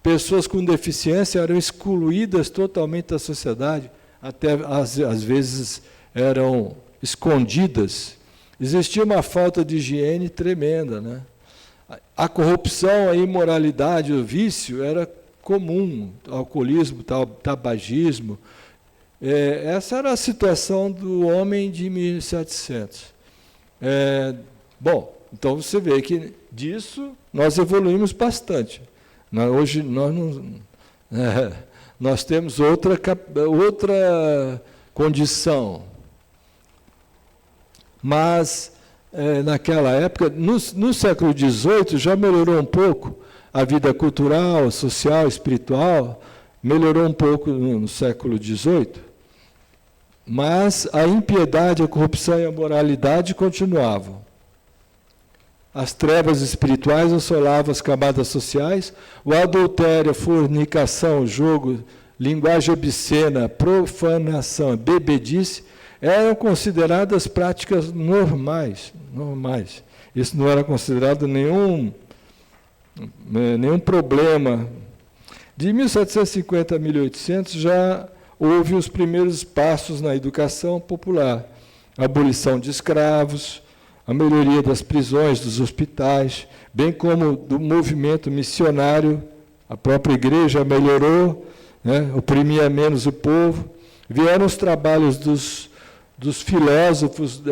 Pessoas com deficiência eram excluídas totalmente da sociedade, até às vezes eram escondidas. Existia uma falta de higiene tremenda, né? A corrupção, a imoralidade, o vício era comum, alcoolismo, tabagismo. Essa era a situação do homem de 1700. Bom, então você vê que disso nós evoluímos bastante. Hoje nós temos outra condição. Mas, naquela época, no século XVIII, já melhorou um pouco a vida cultural, social, espiritual, melhorou um pouco no século XVIII, mas a impiedade, a corrupção e a moralidade continuavam. As trevas espirituais assolavam as camadas sociais, o adultério, a fornicação, o jogo, linguagem obscena, profanação, bebedice, eram consideradas práticas normais. Isso não era considerado nenhum problema. De 1750 a 1800 já houve os primeiros passos na educação popular. A abolição de escravos, a melhoria das prisões, dos hospitais, bem como do movimento missionário. A própria igreja melhorou, né, oprimia menos o povo. Vieram os trabalhos dos filósofos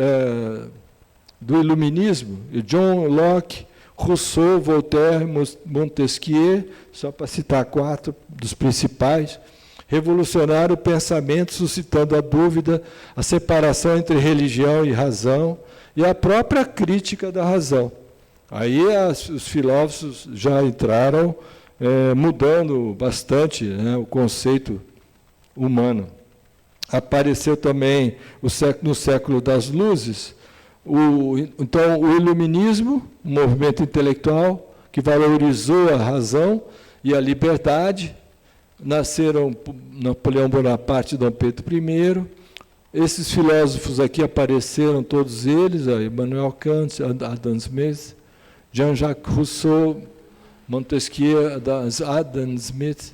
do iluminismo, John Locke, Rousseau, Voltaire, Montesquieu, só para citar 4 dos principais, revolucionaram o pensamento, suscitando a dúvida, a separação entre religião e razão, e a própria crítica da razão. Aí os filósofos já entraram mudando bastante, né, o conceito humano. Apareceu também no século das luzes, então o iluminismo, um movimento intelectual que valorizou a razão e a liberdade. Nasceram Napoleão Bonaparte e Dom Pedro I. Esses filósofos aqui apareceram, todos eles, Immanuel Kant, Adam Smith, Jean-Jacques Rousseau, Montesquieu, Adam Smith,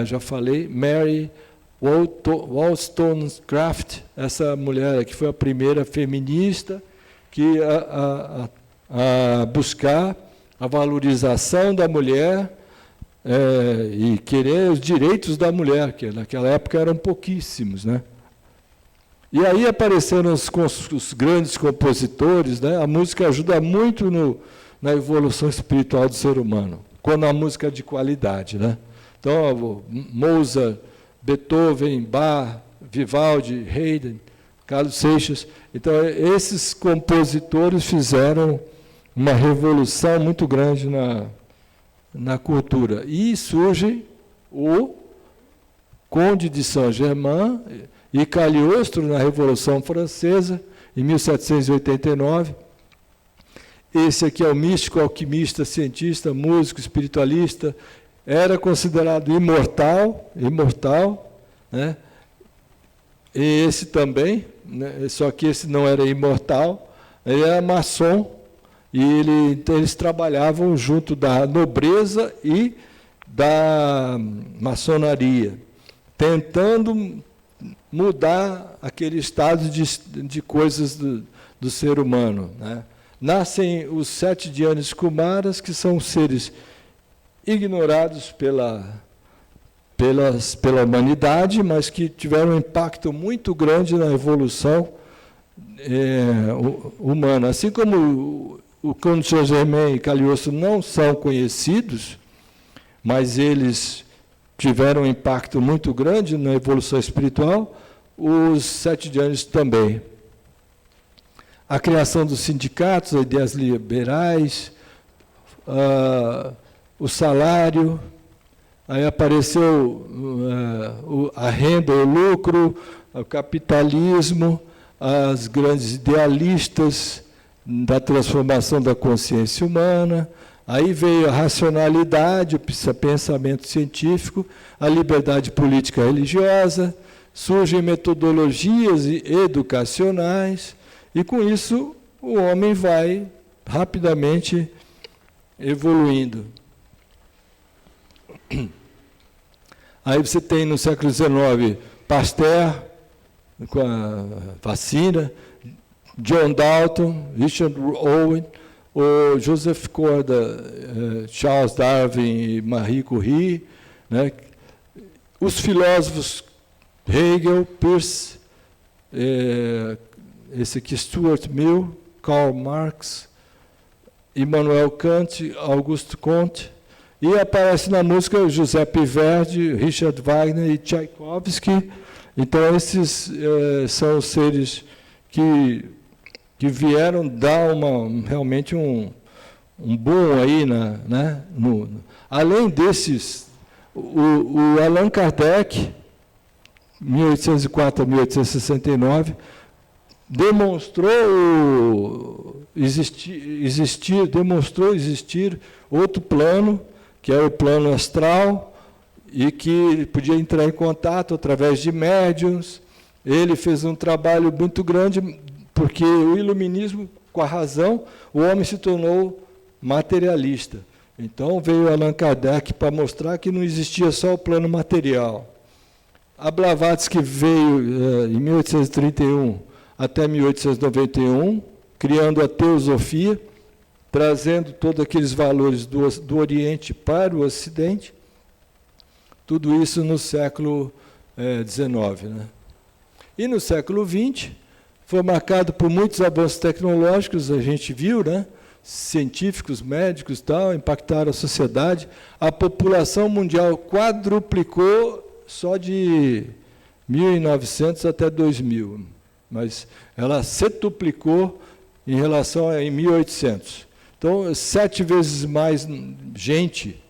já falei, Mary Wollstonecraft, essa mulher que foi a primeira feminista que a buscar a valorização da mulher e querer os direitos da mulher, que naquela época eram pouquíssimos, né? E aí apareceram os grandes compositores, né? A música ajuda muito na evolução espiritual do ser humano, quando a música é de qualidade, né? Então, Mozart, Beethoven, Bach, Vivaldi, Haydn, Carlos Seixas. Então, esses compositores fizeram uma revolução muito grande na cultura. E surge o Conde de Saint-Germain e Cagliostro na Revolução Francesa, em 1789. Esse aqui é o místico, alquimista, cientista, músico, espiritualista. Era considerado imortal, né? E esse também, né? Só que esse não era imortal, ele era maçom, e então eles trabalhavam junto da nobreza e da maçonaria, tentando mudar aquele estado de coisas do ser humano, né? nascem os 7 Dhyanis Kumaras, que são seres ignorados pela humanidade, mas que tiveram um impacto muito grande na evolução humana. Assim como o Kannon Saint-Germain e Cagliostro não são conhecidos, mas eles tiveram um impacto muito grande na evolução espiritual, os 7 Dhyanis também. A criação dos sindicatos, as ideias liberais, o salário, aí apareceu a renda, o lucro, o capitalismo, as grandes idealistas da transformação da consciência humana, aí veio a racionalidade, o pensamento científico, a liberdade política e religiosa, surgem metodologias educacionais, e com isso o homem vai rapidamente evoluindo. Aí você tem no século XIX Pasteur, com a vacina, John Dalton, Richard Owen, o Joseph Corda, Charles Darwin e Marie Curie, né? Os filósofos Hegel, Peirce, esse aqui Stuart Mill, Karl Marx, Immanuel Kant, Auguste Comte, e aparece na música Giuseppe Verdi, Richard Wagner e Tchaikovsky. Então, esses são os seres que vieram dar realmente um boom aí, né? Além desses, o Allan Kardec, 1804 a 1869, demonstrou existir outro plano, que é o plano astral, e que podia entrar em contato através de médiuns. Ele fez um trabalho muito grande, porque o iluminismo, com a razão, o homem se tornou materialista. Então veio Allan Kardec para mostrar que não existia só o plano material. A Blavatsky veio em 1831 até 1891, criando a teosofia, trazendo todos aqueles valores do Oriente para o Ocidente. Tudo isso no século XIX. Né? E no século XX, foi marcado por muitos avanços tecnológicos, a gente viu, né? Científicos, médicos, tal, impactaram a sociedade. A população mundial quadruplicou só de 1900 até 2000, mas ela setuplicou em relação a 1800. Então, 7 vezes mais gente.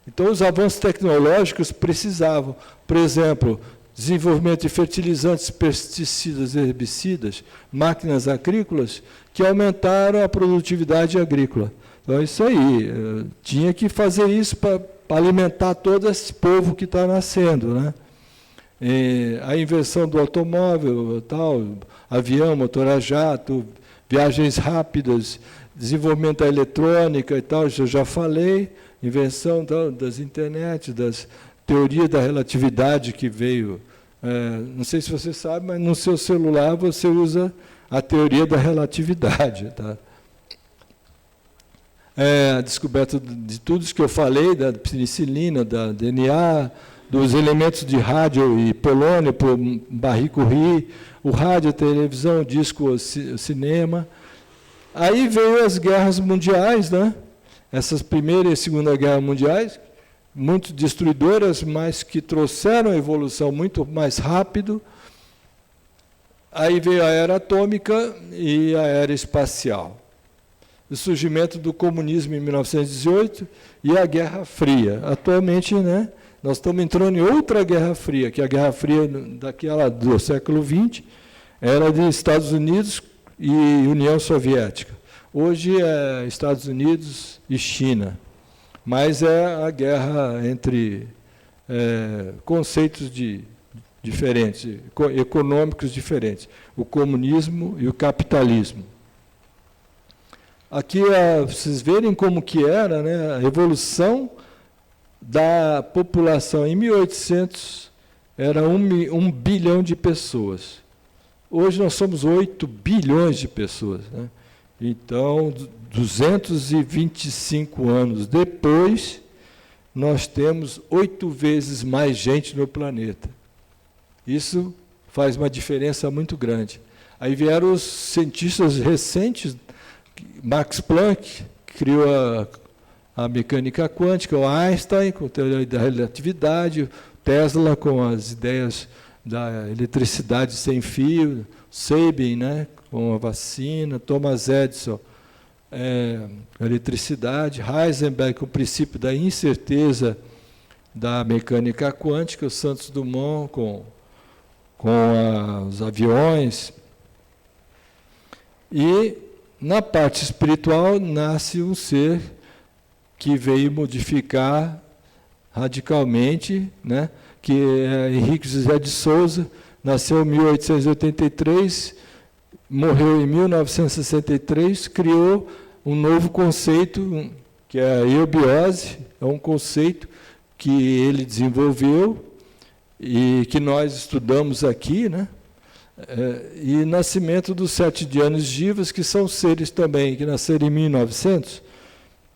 Então, os avanços tecnológicos precisavam, por exemplo, desenvolvimento de fertilizantes, pesticidas, herbicidas, máquinas agrícolas, que aumentaram a produtividade agrícola. Então, isso aí, tinha que fazer isso para alimentar todo esse povo que está nascendo, né? A invenção do automóvel, tal, avião, motor a jato, viagens rápidas, desenvolvimento da eletrônica e tal, eu já falei, invenção das internet, das teorias da relatividade que veio. Não sei se você sabe, mas no seu celular você usa a teoria da relatividade. Tá? A descoberta de tudo isso que eu falei, da penicilina, da DNA, dos elementos de rádio e polônio, por Marie Curie, o rádio, a televisão, o disco, o cinema. Aí veio as guerras mundiais, né? Essas Primeira e Segunda Guerra Mundiais, muito destruidoras, mas que trouxeram a evolução muito mais rápido. Aí veio a era atômica e a era espacial. O surgimento do comunismo em 1918 e a Guerra Fria. Atualmente, né, nós estamos entrando em outra Guerra Fria, que a Guerra Fria daquela do século XX era de Estados Unidos e União Soviética. Hoje é Estados Unidos e China. Mas é a guerra entre conceitos diferentes, econômicos diferentes, o comunismo e o capitalismo. Aqui, vocês verem como que era, né, a evolução da população. Em 1800, era 1 bilhão de pessoas. Hoje nós somos 8 bilhões de pessoas. Né? Então, 225 anos depois, nós temos 8 vezes mais gente no planeta. Isso faz uma diferença muito grande. Aí vieram os cientistas recentes, Max Planck, que criou a mecânica quântica, o Einstein, com a teoria da relatividade, Tesla, com as ideias da eletricidade sem fio, Sabin, né, com a vacina, Thomas Edison, a eletricidade, Heisenberg, com o princípio da incerteza da mecânica quântica, o Santos Dumont, com os aviões. E, na parte espiritual, nasce um ser que veio modificar radicalmente, né? Que é Henrique José de Souza, nasceu em 1883, morreu em 1963, criou um novo conceito, que é a eubiose, é um conceito que ele desenvolveu e que nós estudamos aqui, né? E nascimento dos 7 Dhyanis Jivas, que são seres também que nasceram em 1900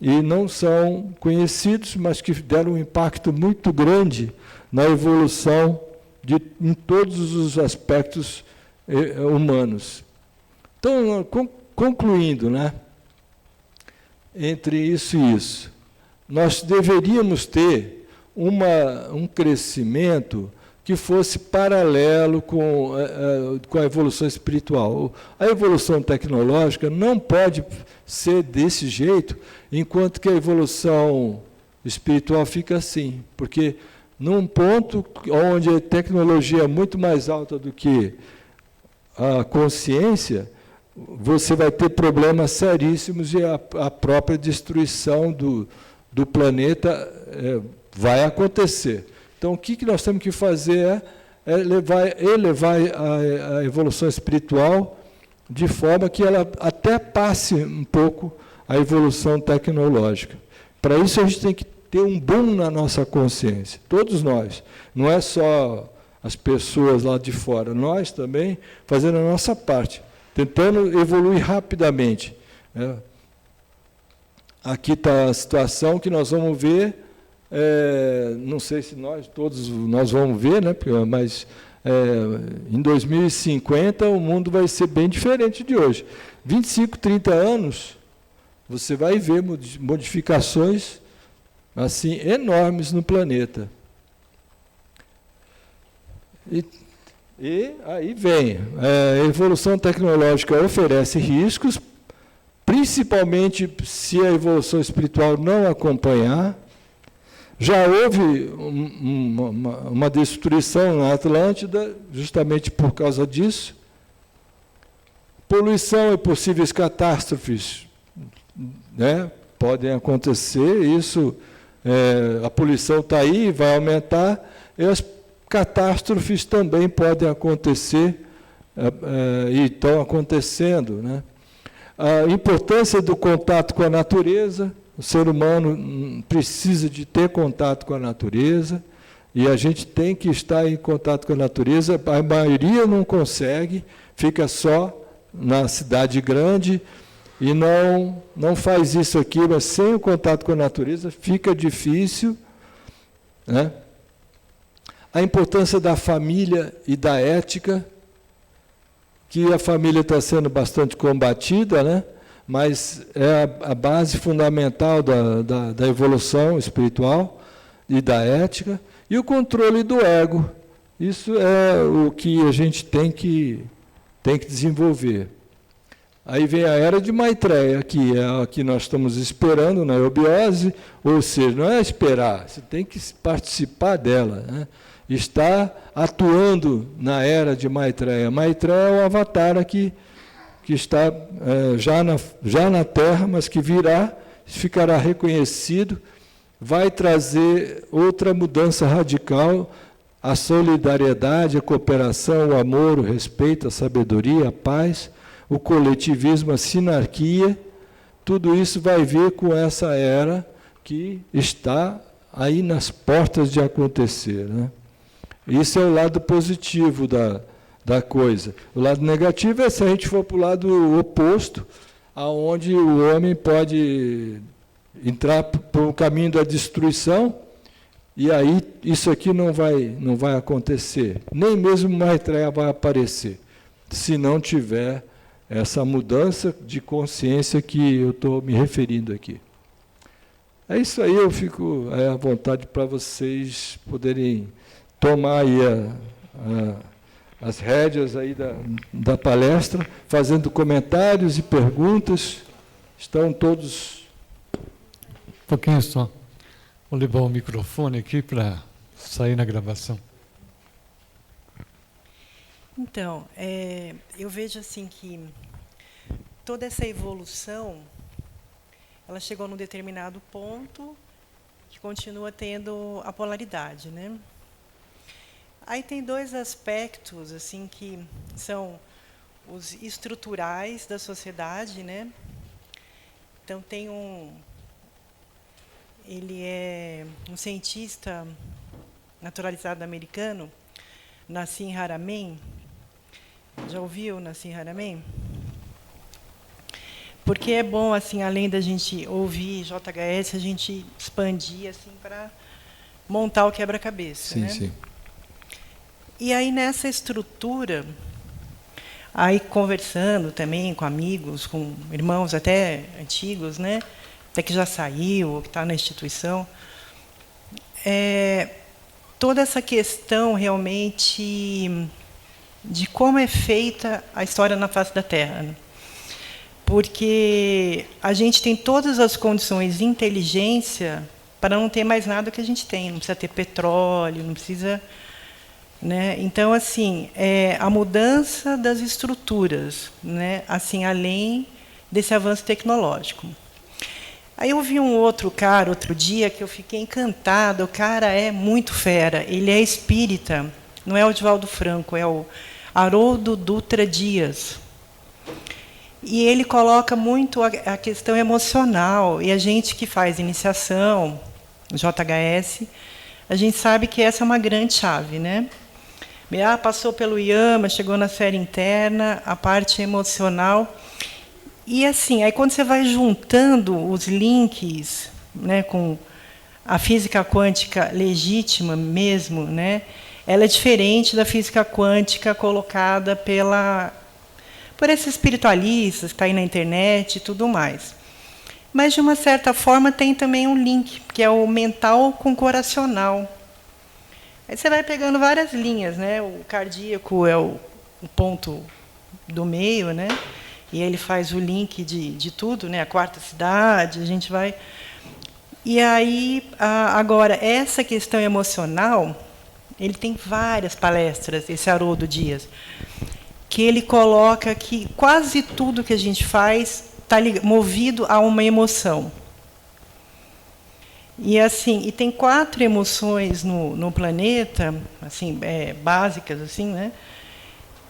e não são conhecidos, mas que deram um impacto muito grande na evolução em todos os aspectos humanos. Então, concluindo, né, entre isso e isso, nós deveríamos ter um crescimento que fosse paralelo com a evolução espiritual. A evolução tecnológica não pode ser desse jeito, enquanto que a evolução espiritual fica assim, porque num ponto onde a tecnologia é muito mais alta do que a consciência, você vai ter problemas seríssimos e a própria destruição do planeta vai acontecer. Então, o que nós temos que fazer é elevar a evolução espiritual de forma que ela até passe um pouco a evolução tecnológica. Para isso, a gente tem que ter um boom na nossa consciência, todos nós. Não é só as pessoas lá de fora, nós também fazendo a nossa parte, tentando evoluir rapidamente. Aqui está a situação que nós vamos ver. Não sei se todos nós vamos ver, né? Mas em 2050 o mundo vai ser bem diferente de hoje. 25, 30 anos, você vai ver modificações assim enormes no planeta. E aí vem, a evolução tecnológica oferece riscos, principalmente se a evolução espiritual não acompanhar. Já houve uma destruição na Atlântida, justamente por causa disso. Poluição e possíveis catástrofes, né, podem acontecer, isso, a poluição está aí, vai aumentar, e as catástrofes também podem acontecer, e estão acontecendo, né? A importância do contato com a natureza. O ser humano precisa de ter contato com a natureza, e a gente tem que estar em contato com a natureza. A maioria não consegue, fica só na cidade grande, e não faz isso aqui, mas sem o contato com a natureza fica difícil, né? A importância da família e da ética, que a família está sendo bastante combatida, né? Mas é a base fundamental da evolução espiritual e da ética, e o controle do ego. Isso é o que a gente tem que desenvolver. Aí vem a era de Maitreya, que é a que nós estamos esperando na eubiose, ou seja, não é esperar, você tem que participar dela, né? Está atuando na era de Maitreya. Maitreya é o avatar aqui, que está já na Terra, mas que virá, ficará reconhecido, vai trazer outra mudança radical, a solidariedade, a cooperação, o amor, o respeito, a sabedoria, a paz, o coletivismo, a sinarquia, tudo isso vai vir com essa era que está aí nas portas de acontecer, né? Isso é o lado positivo da coisa. O lado negativo é se a gente for para o lado oposto, aonde o homem pode entrar por um caminho da destruição, e aí isso aqui não vai acontecer. Nem mesmo Maitreya vai aparecer, se não tiver essa mudança de consciência que eu estou me referindo aqui. É isso aí, eu fico à vontade para vocês poderem tomar aí as rédeas aí da palestra, fazendo comentários e perguntas. Estão todos... Um pouquinho só. Vou levar o microfone aqui para sair na gravação. Então, eu vejo assim que toda essa evolução, ela chegou num determinado ponto que continua tendo a polaridade, né? Aí tem dois aspectos assim que são os estruturais da sociedade, né? Então tem ele é um cientista naturalizado americano, Nassim Haramein. Já ouviu Nassim Haramein? Porque é bom, assim, além da gente ouvir JHS, a gente expandir assim, para montar o quebra-cabeça. Sim, né? sim. E aí, nessa estrutura, aí conversando também com amigos, com irmãos até antigos, né? Até que já saiu, que está na instituição, toda essa questão realmente de como é feita a história na face da Terra. Né? Porque a gente tem todas as condições de inteligência para não ter mais nada que a gente tem. Não precisa ter petróleo, não precisa... Né? Então, assim, a mudança das estruturas, né? Assim, além desse avanço tecnológico. Aí eu vi um outro cara, outro dia, que eu fiquei encantada. O cara é muito fera. Ele é espírita. Não é o Divaldo Franco, é o Haroldo Dutra Dias. E ele coloca muito a questão emocional. E a gente que faz iniciação, JHS, a gente sabe que essa é uma grande chave, né? Passou pelo Yama, chegou na esfera interna, a parte emocional. E assim, aí quando você vai juntando os links, né, com a física quântica legítima mesmo, né, ela é diferente da física quântica colocada por esses espiritualistas que está aí na internet e tudo mais. Mas, de uma certa forma, tem também um link, que é o mental com o coracional. Aí você vai pegando várias linhas, né? O cardíaco é o ponto do meio, né? E ele faz o link de tudo, né? A quarta cidade, a gente vai... E aí, agora, essa questão emocional, ele tem várias palestras, esse Haroldo Dias, que ele coloca que quase tudo que a gente faz está movido a uma emoção. E assim, e tem 4 emoções no planeta, assim, básicas, assim, né,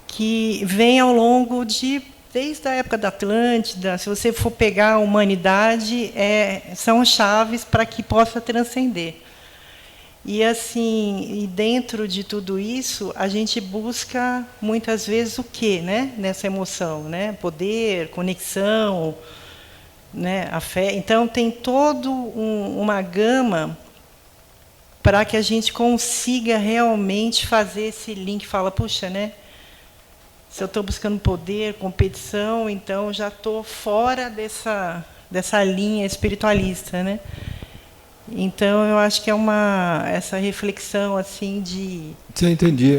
que vêm ao longo desde a época da Atlântida. Se você for pegar a humanidade, são chaves para que possa transcender. E assim, e dentro de tudo isso, a gente busca muitas vezes o quê, né, nessa emoção, né? Poder, conexão, né, a fé. Então tem todo uma gama para que a gente consiga realmente fazer esse link. Fala, puxa, né? Se eu estou buscando poder, competição, então já estou fora dessa linha espiritualista, né? Então eu acho que é essa reflexão assim de... Você entendi?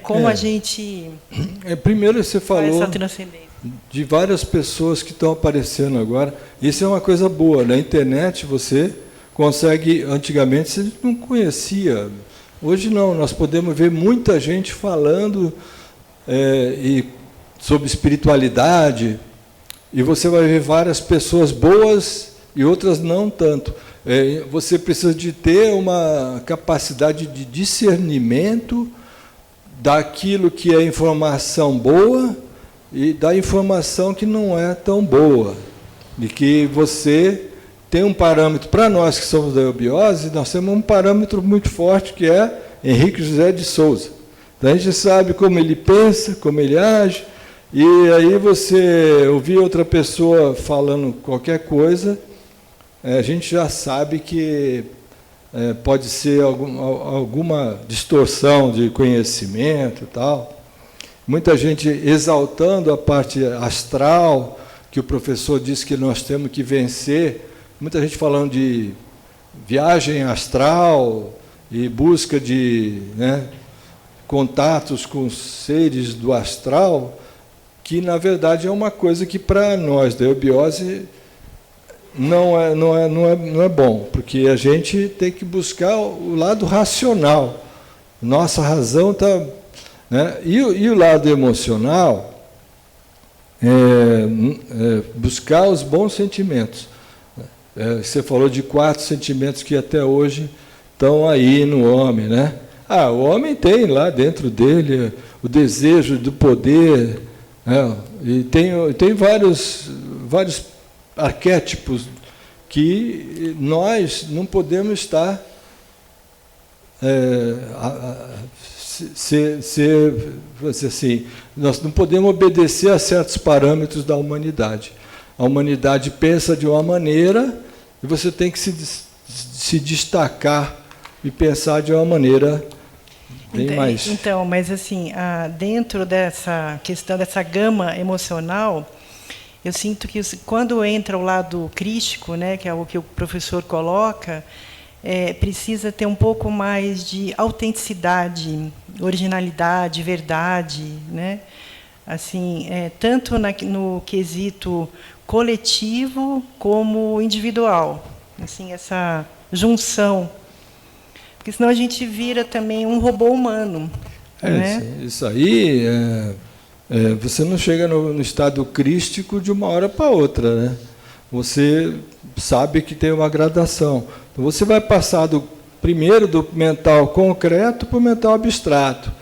Como a gente... Primeiro você falou... essa transcendência. De várias pessoas que estão aparecendo agora. Isso é uma coisa boa. Na internet você consegue... Antigamente você não conhecia. Hoje não. Nós podemos ver muita gente falando sobre espiritualidade. E você vai ver várias pessoas boas e outras não tanto. Você precisa de ter uma capacidade de discernimento daquilo que é informação boa e da informação que não é tão boa. De que você tem um parâmetro, para nós que somos da eubiose, nós temos um parâmetro muito forte, que é Henrique José de Souza. Então, a gente sabe como ele pensa, como ele age, E aí você ouvir outra pessoa falando qualquer coisa, a gente já sabe que pode ser alguma distorção de conhecimento e tal. Muita gente exaltando a parte astral, que o professor disse que nós temos que vencer. Muita gente falando de viagem astral e busca de contatos com seres do astral, que, na verdade, é uma coisa que, para nós, da eubiose, não é bom, porque a gente tem que buscar o lado racional. Nossa razão está... E o lado emocional buscar os bons sentimentos. Você falou de 4 sentimentos que até hoje estão aí no homem, né? O homem tem lá dentro dele o desejo do poder, e tem vários arquétipos que nós não podemos estar assim, nós não podemos obedecer a certos parâmetros da humanidade. A humanidade pensa de uma maneira e você tem que se destacar e pensar de uma maneira bem mais... Então, mas assim, dentro dessa questão, dessa gama emocional, eu sinto que quando entra o lado crístico, que é o que o professor coloca, precisa ter um pouco mais de autenticidade, originalidade, verdade, assim, tanto no quesito coletivo como individual, assim, essa junção, porque senão a gente vira também um robô humano. Isso aí, você não chega no estado crístico de uma hora para outra, né? Você sabe que tem uma gradação. Então, você vai passar primeiro do mental concreto para o mental abstrato.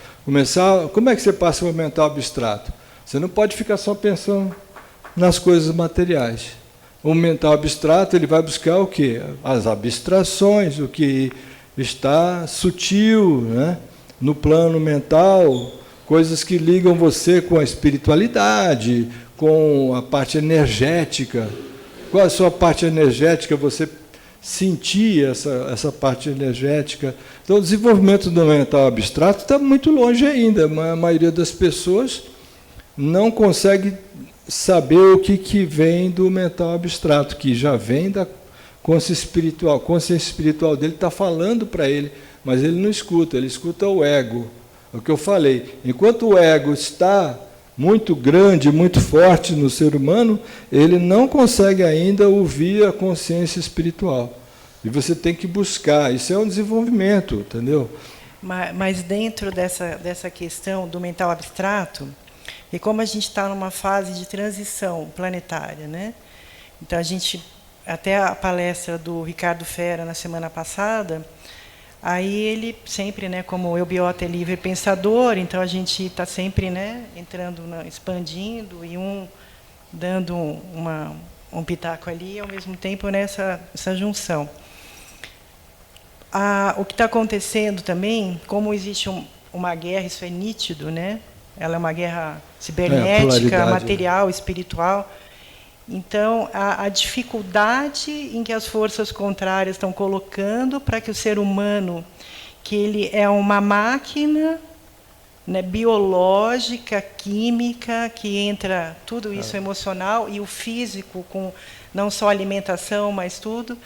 Como é que você passa para o mental abstrato? Você não pode ficar só pensando nas coisas materiais. O mental abstrato ele vai buscar o quê? As abstrações, o que está sutil, no plano mental, coisas que ligam você com a espiritualidade, com a parte energética. Qual a sua parte energética? Você sentir essa parte energética. Então, o desenvolvimento do mental abstrato está muito longe ainda. A maioria das pessoas não consegue saber o que vem do mental abstrato, que já vem da consciência espiritual. A consciência espiritual dele está falando para ele, mas ele não escuta, ele escuta o ego. É o que eu falei. Enquanto o ego está muito grande, muito forte no ser humano, ele não consegue ainda ouvir a consciência espiritual. E você tem que buscar. Isso é um desenvolvimento, entendeu? Mas dentro dessa questão do mental abstrato, e como a gente está numa fase de transição planetária, então a gente, até a palestra do Ricardo Fera na semana passada, aí ele sempre, como eubiota é livre pensador, então a gente está sempre, entrando, expandindo e dando um pitaco ali, e ao mesmo tempo nessa junção. O que está acontecendo também, como existe uma guerra, isso é nítido, ela é uma guerra cibernética, material, espiritual. Então, a dificuldade em que as forças contrárias estão colocando para que o ser humano, que ele é uma máquina biológica, química, que entra tudo isso emocional, e o físico, com não só alimentação, mas tudo,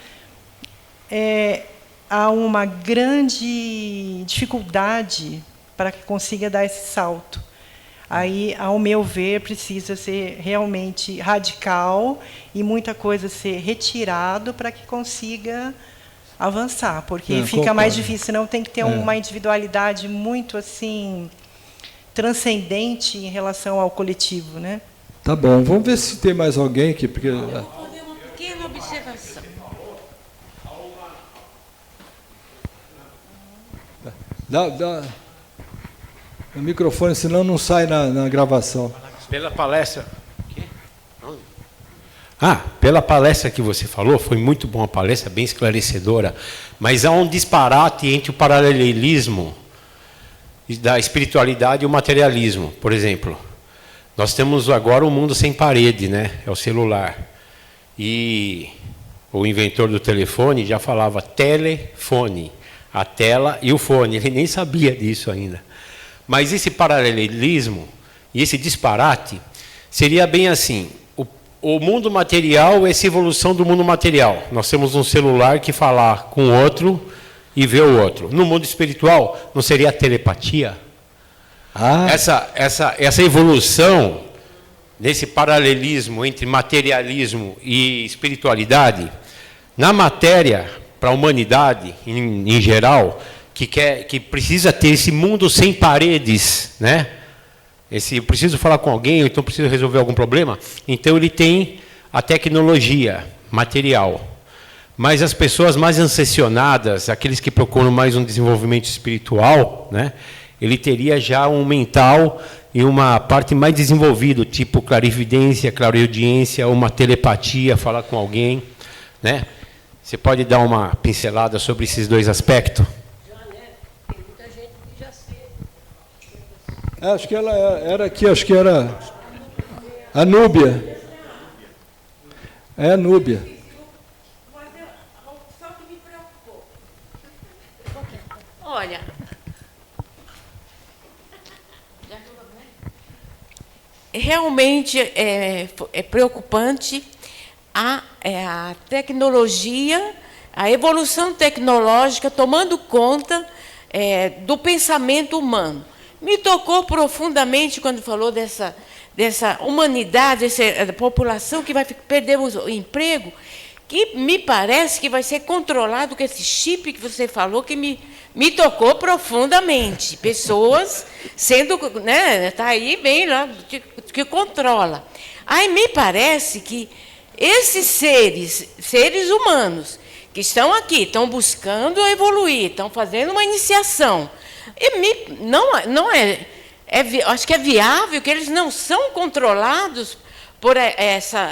há uma grande dificuldade para que consiga dar esse salto. Aí, ao meu ver, precisa ser realmente radical e muita coisa ser retirado para que consiga avançar, porque fica mais difícil, senão tem que ter uma individualidade muito assim transcendente em relação ao coletivo, Tá bom, vamos ver se tem mais alguém aqui, porque eu vou fazer uma pequena observação. Dá o microfone, senão não sai na gravação. Pela palestra. Pela palestra que você falou, foi muito boa a palestra, bem esclarecedora, mas há um disparate entre o paralelismo da espiritualidade e o materialismo. Por exemplo, Nós temos agora um mundo sem parede, né? É o celular. E o inventor do telefone já falava telefone, a tela e o fone. Ele nem sabia disso ainda. Mas esse paralelismo e esse disparate seria bem assim: o mundo material é essa evolução do mundo material. Nós temos um celular que fala com o outro e vê o outro. No mundo espiritual, não seria a telepatia? Essa evolução, nesse paralelismo entre materialismo e espiritualidade, na matéria, para a humanidade em geral, que precisa ter esse mundo sem paredes, né? Eu preciso falar com alguém, ou então preciso resolver algum problema, então ele tem a tecnologia material. Mas as pessoas mais ascensionadas, aqueles que procuram mais um desenvolvimento espiritual, né? Ele teria já um mental e uma parte mais desenvolvida, tipo clarividência, clareaudiência, uma telepatia, falar com alguém, né? Você pode dar uma pincelada sobre esses dois aspectos? Já, né? Tem muita gente que já sei. Acho que ela era aqui, acho que era a Núbia. É a Núbia. Só que me preocupou. Olha, realmente é preocupante a tecnologia, a evolução tecnológica tomando conta do pensamento humano. Me tocou profundamente quando falou dessa humanidade, dessa população que vai perder o emprego, que me parece que vai ser controlado com esse chip que você falou, que me tocou profundamente. Pessoas sendo, né, está aí bem lá, que controla. Aí me parece que esses seres humanos, que estão aqui, estão buscando evoluir, estão fazendo uma iniciação, acho que é viável que eles não são controlados por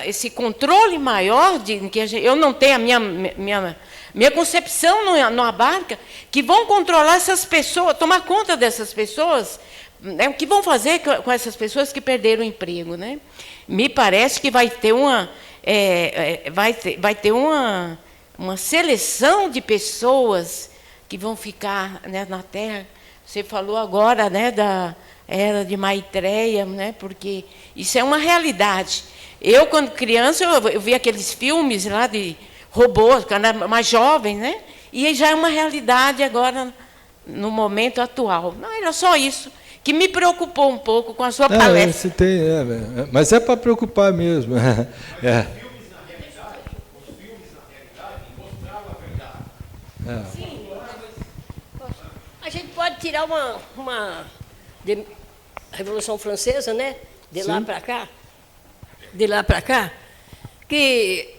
esse controle maior, que eu não tenho minha concepção não abarca, que vão controlar essas pessoas, tomar conta dessas pessoas, né, o que vão fazer com essas pessoas que perderam o emprego, né? Me parece que vai ter uma seleção de pessoas que vão ficar, né, na Terra. Você falou agora, né, da era de Maitreya, né, porque isso é uma realidade. Eu, quando criança, eu via aqueles filmes lá de robôs, quando era mais jovem, né, e já é uma realidade agora, no momento atual. Não, era só isso que me preocupou um pouco com a sua palestra. Mas é para preocupar mesmo. Sim. A gente pode tirar uma Revolução Francesa, né? De lá para cá, que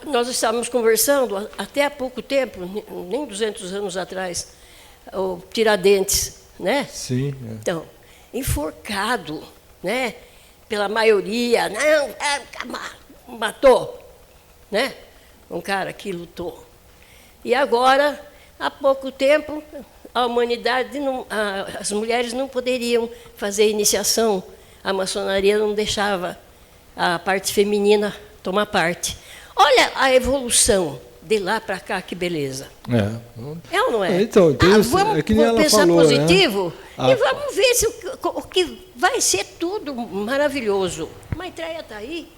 nós estávamos conversando até há pouco tempo, nem 200 anos atrás, o Tiradentes, né? Sim. Então, enforcado, né? Pela maioria, não, matou, né? Um cara que lutou. E agora, há pouco tempo, a humanidade, as mulheres não poderiam fazer iniciação, a maçonaria não deixava a parte feminina tomar parte. Olha a evolução de lá para cá, que beleza. É ou não é? Então, vamos que nem ela pensar falou, positivo, né? E vamos ver o que vai ser tudo maravilhoso. Maitreya está aí.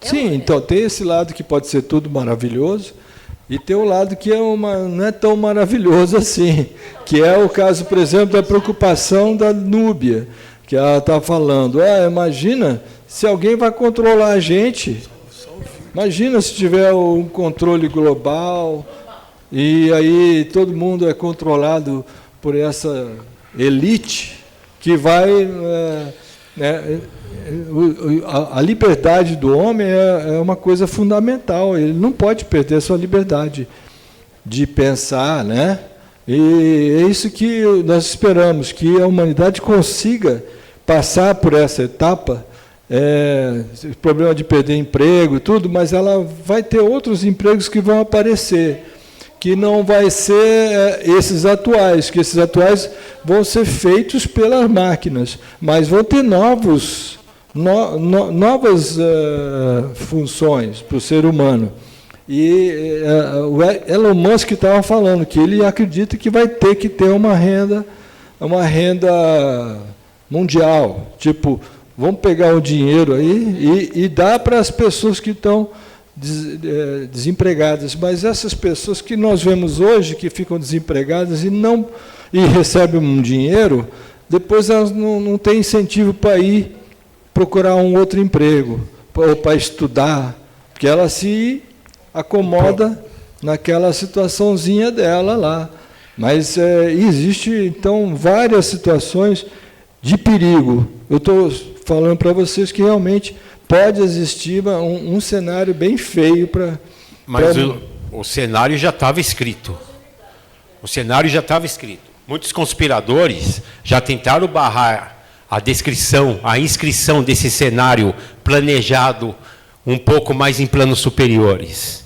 Sim, então tem esse lado que pode ser tudo maravilhoso, e tem um lado que não é tão maravilhoso assim, que é o caso, por exemplo, da preocupação da Núbia, que ela está falando. Imagina se alguém vai controlar a gente. Imagina se tiver um controle global, e aí todo mundo é controlado por essa elite que vai... A liberdade do homem é uma coisa fundamental. Ele não pode perder a sua liberdade de pensar, né? E é isso que nós esperamos, que a humanidade consiga passar por essa etapa, problema de perder emprego e tudo, mas ela vai ter outros empregos que vão aparecer, que não vai ser esses atuais, que esses atuais vão ser feitos pelas máquinas, mas vão ter novas funções para o ser humano. E o Elon Musk estava falando que ele acredita que vai ter que ter uma renda mundial. Tipo, vamos pegar o dinheiro aí e dar para as pessoas que estão desempregadas. Mas essas pessoas que nós vemos hoje, que ficam desempregadas e recebem um dinheiro, depois elas não têm incentivo para ir procurar um outro emprego, ou para estudar, porque ela se acomoda naquela situaçãozinha dela lá. Mas existe, então, várias situações de perigo. Eu estou falando para vocês que realmente pode existir um cenário bem feio para... Mas o cenário já estava escrito. O cenário já estava escrito. Muitos conspiradores já tentaram barrar a descrição, a inscrição desse cenário planejado um pouco mais em planos superiores.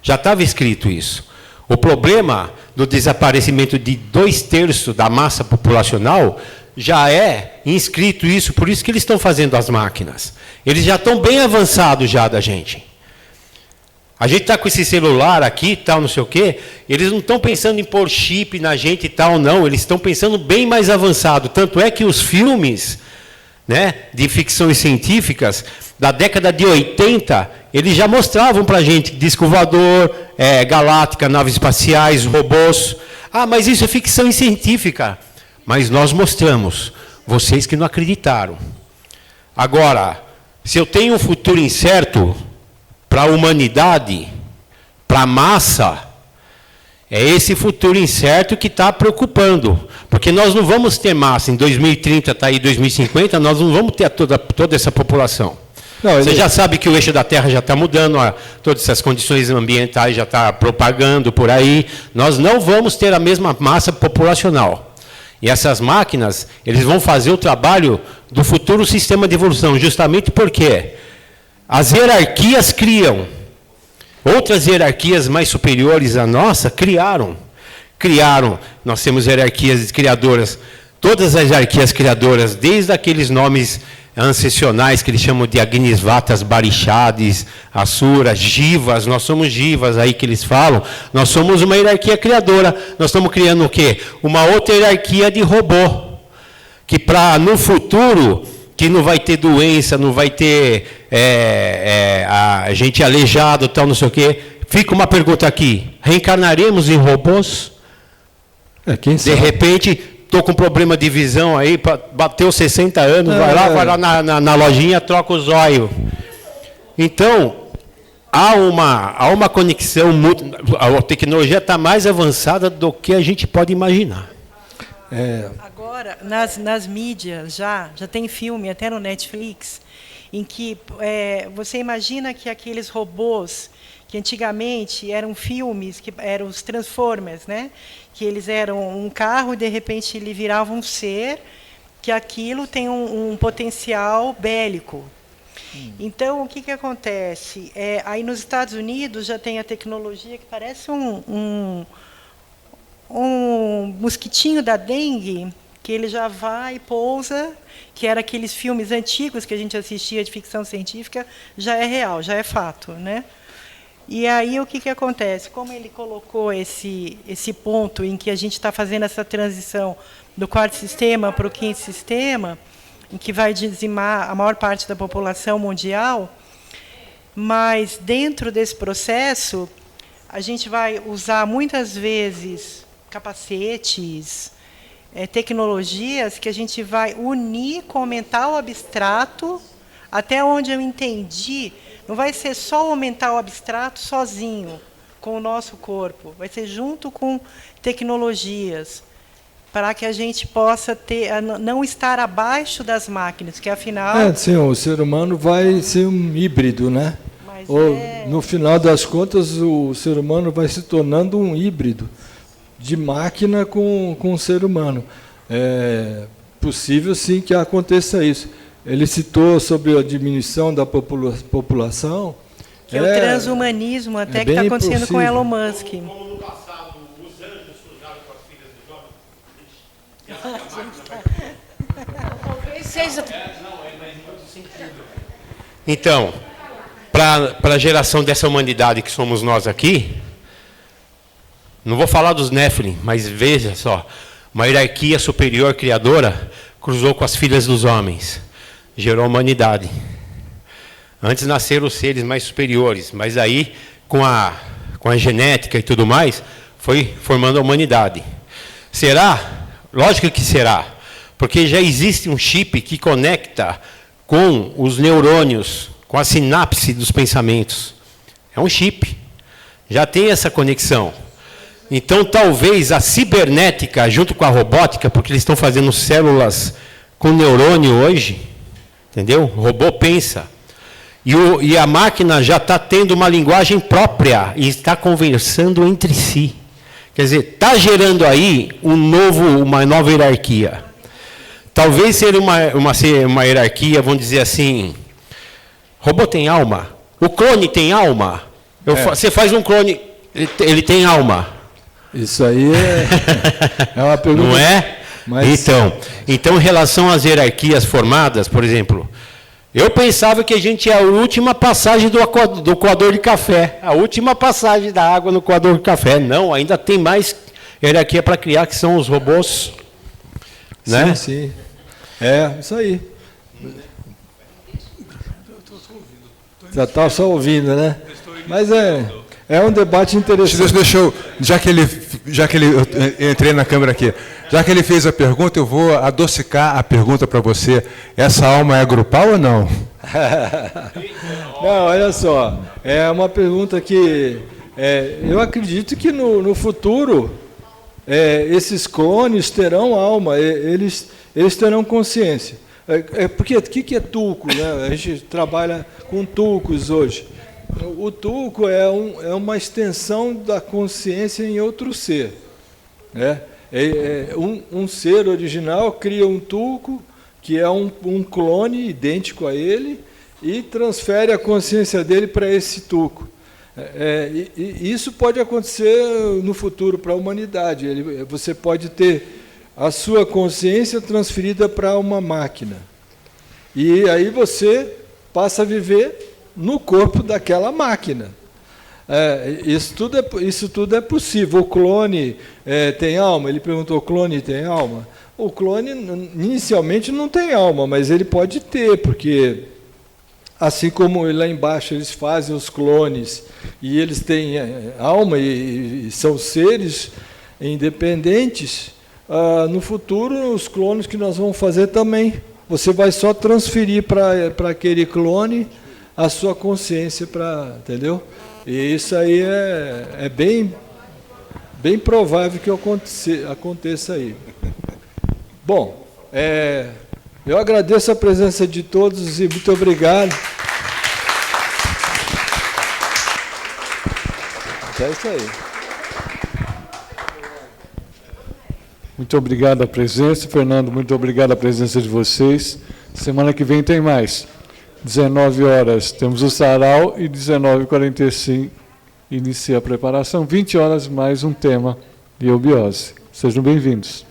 Já estava escrito isso. O problema do desaparecimento de 2/3 da massa populacional já é inscrito isso, por isso que eles estão fazendo as máquinas. Eles já estão bem avançados já da gente. A gente está com esse celular aqui, tal, não sei o quê, eles não estão pensando em pôr chip na gente e tal, não. Eles estão pensando bem mais avançado. Tanto é que os filmes, né, de ficções científicas da década de 80, eles já mostravam para a gente disco voador, galáctica, naves espaciais, robôs. Ah, mas isso é ficção científica. Mas nós mostramos, vocês que não acreditaram. Agora, se eu tenho um futuro incerto para a humanidade, para a massa, é esse futuro incerto que está preocupando. Porque nós não vamos ter massa. Em 2030, está aí 2050, nós não vamos ter toda essa população. Não, você já sabe que o eixo da Terra já está mudando, todas essas condições ambientais já estão propagando por aí. Nós não vamos ter a mesma massa populacional. E essas máquinas, eles vão fazer o trabalho do futuro sistema de evolução, justamente porque as hierarquias criam. Outras hierarquias mais superiores à nossa criaram. Nós temos hierarquias criadoras, todas as hierarquias criadoras, desde aqueles nomes ancecionais que eles chamam de Agnisvatas, Barishadis, Asuras, Jivas, nós somos Jivas aí que eles falam, nós somos uma hierarquia criadora, nós estamos criando o quê? Uma outra hierarquia de robô, que para no futuro, que não vai ter doença, não vai ter a gente aleijado, tal, não sei o quê. Fica uma pergunta aqui, reencarnaremos em robôs? Quem sabe? De repente... Estou com problema de visão aí, bateu 60 anos, vai lá na lojinha, troca o zóio. Então, há uma conexão, a tecnologia está mais avançada do que a gente pode imaginar. Agora, nas mídias, já tem filme, até no Netflix, em que você imagina que aqueles robôs que antigamente eram filmes, que eram os Transformers, né? Que eles eram um carro e, de repente, ele virava um ser, que aquilo tem um potencial bélico. Então, o que acontece? Aí, nos Estados Unidos, já tem a tecnologia que parece um mosquitinho da dengue, que ele já vai e pousa, que era aqueles filmes antigos que a gente assistia de ficção científica, já é real, já é fato, né? E aí o que acontece? Como ele colocou esse ponto em que a gente está fazendo essa transição do 4º sistema para o 5º sistema, em que vai dizimar a maior parte da população mundial, mas dentro desse processo a gente vai usar muitas vezes capacetes, tecnologias que a gente vai unir com o mental abstrato, até onde eu entendi. Não vai ser só o mental abstrato sozinho, com o nosso corpo. Vai ser junto com tecnologias, para que a gente possa não estar abaixo das máquinas, que afinal... Sim, o ser humano vai ser um híbrido, né? No final das contas, o ser humano vai se tornando um híbrido de máquina com o ser humano. É possível, sim, que aconteça isso. Ele citou sobre a diminuição da população. Que é o transhumanismo, até que está acontecendo possível com Elon Musk. Como no passado Talvez seja. Então, para a geração dessa humanidade que somos nós aqui, não vou falar dos Nephilim, mas veja só, uma hierarquia superior criadora cruzou com as filhas dos homens, gerou a humanidade. Antes nasceram os seres mais superiores, mas aí, com a genética e tudo mais, foi formando a humanidade. Será? Lógico que será, porque já existe um chip que conecta com os neurônios, com a sinapse dos pensamentos. É um chip. Já tem essa conexão. Então, talvez a cibernética, junto com a robótica, porque eles estão fazendo células com neurônio hoje, entendeu? O robô pensa. E a máquina já está tendo uma linguagem própria e está conversando entre si. Quer dizer, está gerando aí uma nova hierarquia. Talvez ser uma hierarquia, vamos dizer assim, robô tem alma? O clone tem alma? Você faz um clone, ele tem alma? Isso aí é uma pergunta. Não é? Mas... Então, em relação às hierarquias formadas, por exemplo, eu pensava que a gente é a última passagem do coador de café. A última passagem da água no coador de café. Não, ainda tem mais hierarquia para criar, que são os robôs. Sim, né? Sim. É, isso aí. Já está só ouvindo, né? Mas é um debate interessante. Deixa eu, já que eu entrei na câmera aqui, já que ele fez a pergunta, eu vou adocicar a pergunta para você. Essa alma é grupal ou não? Não, olha só, é uma pergunta que eu acredito que no futuro esses clones terão alma, eles terão consciência. Porque o que é tulco? Né? A gente trabalha com tulcos hoje. O tulco é uma extensão da consciência em outro ser. Né? Um ser original cria um tulco, que é um clone idêntico a ele, e transfere a consciência dele para esse tulco. E isso pode acontecer no futuro para a humanidade. Você pode ter a sua consciência transferida para uma máquina. E aí você passa a viver no corpo daquela máquina. Isso tudo é possível. O clone tem alma? Ele perguntou, o clone tem alma? O clone inicialmente não tem alma, mas ele pode ter, porque assim como lá embaixo eles fazem os clones e eles têm alma e são seres independentes, no futuro os clones que nós vamos fazer também, você vai só transferir para aquele clone a sua consciência, entendeu? E isso aí é bem provável que aconteça aí. Bom, eu agradeço a presença de todos e muito obrigado. É isso aí. Muito obrigado a presença, Fernando, muito obrigado a presença de vocês. Semana que vem tem mais. 19 horas temos o sarau e 19h45 inicia a preparação. 20 horas mais um tema de eubiose. Sejam bem-vindos.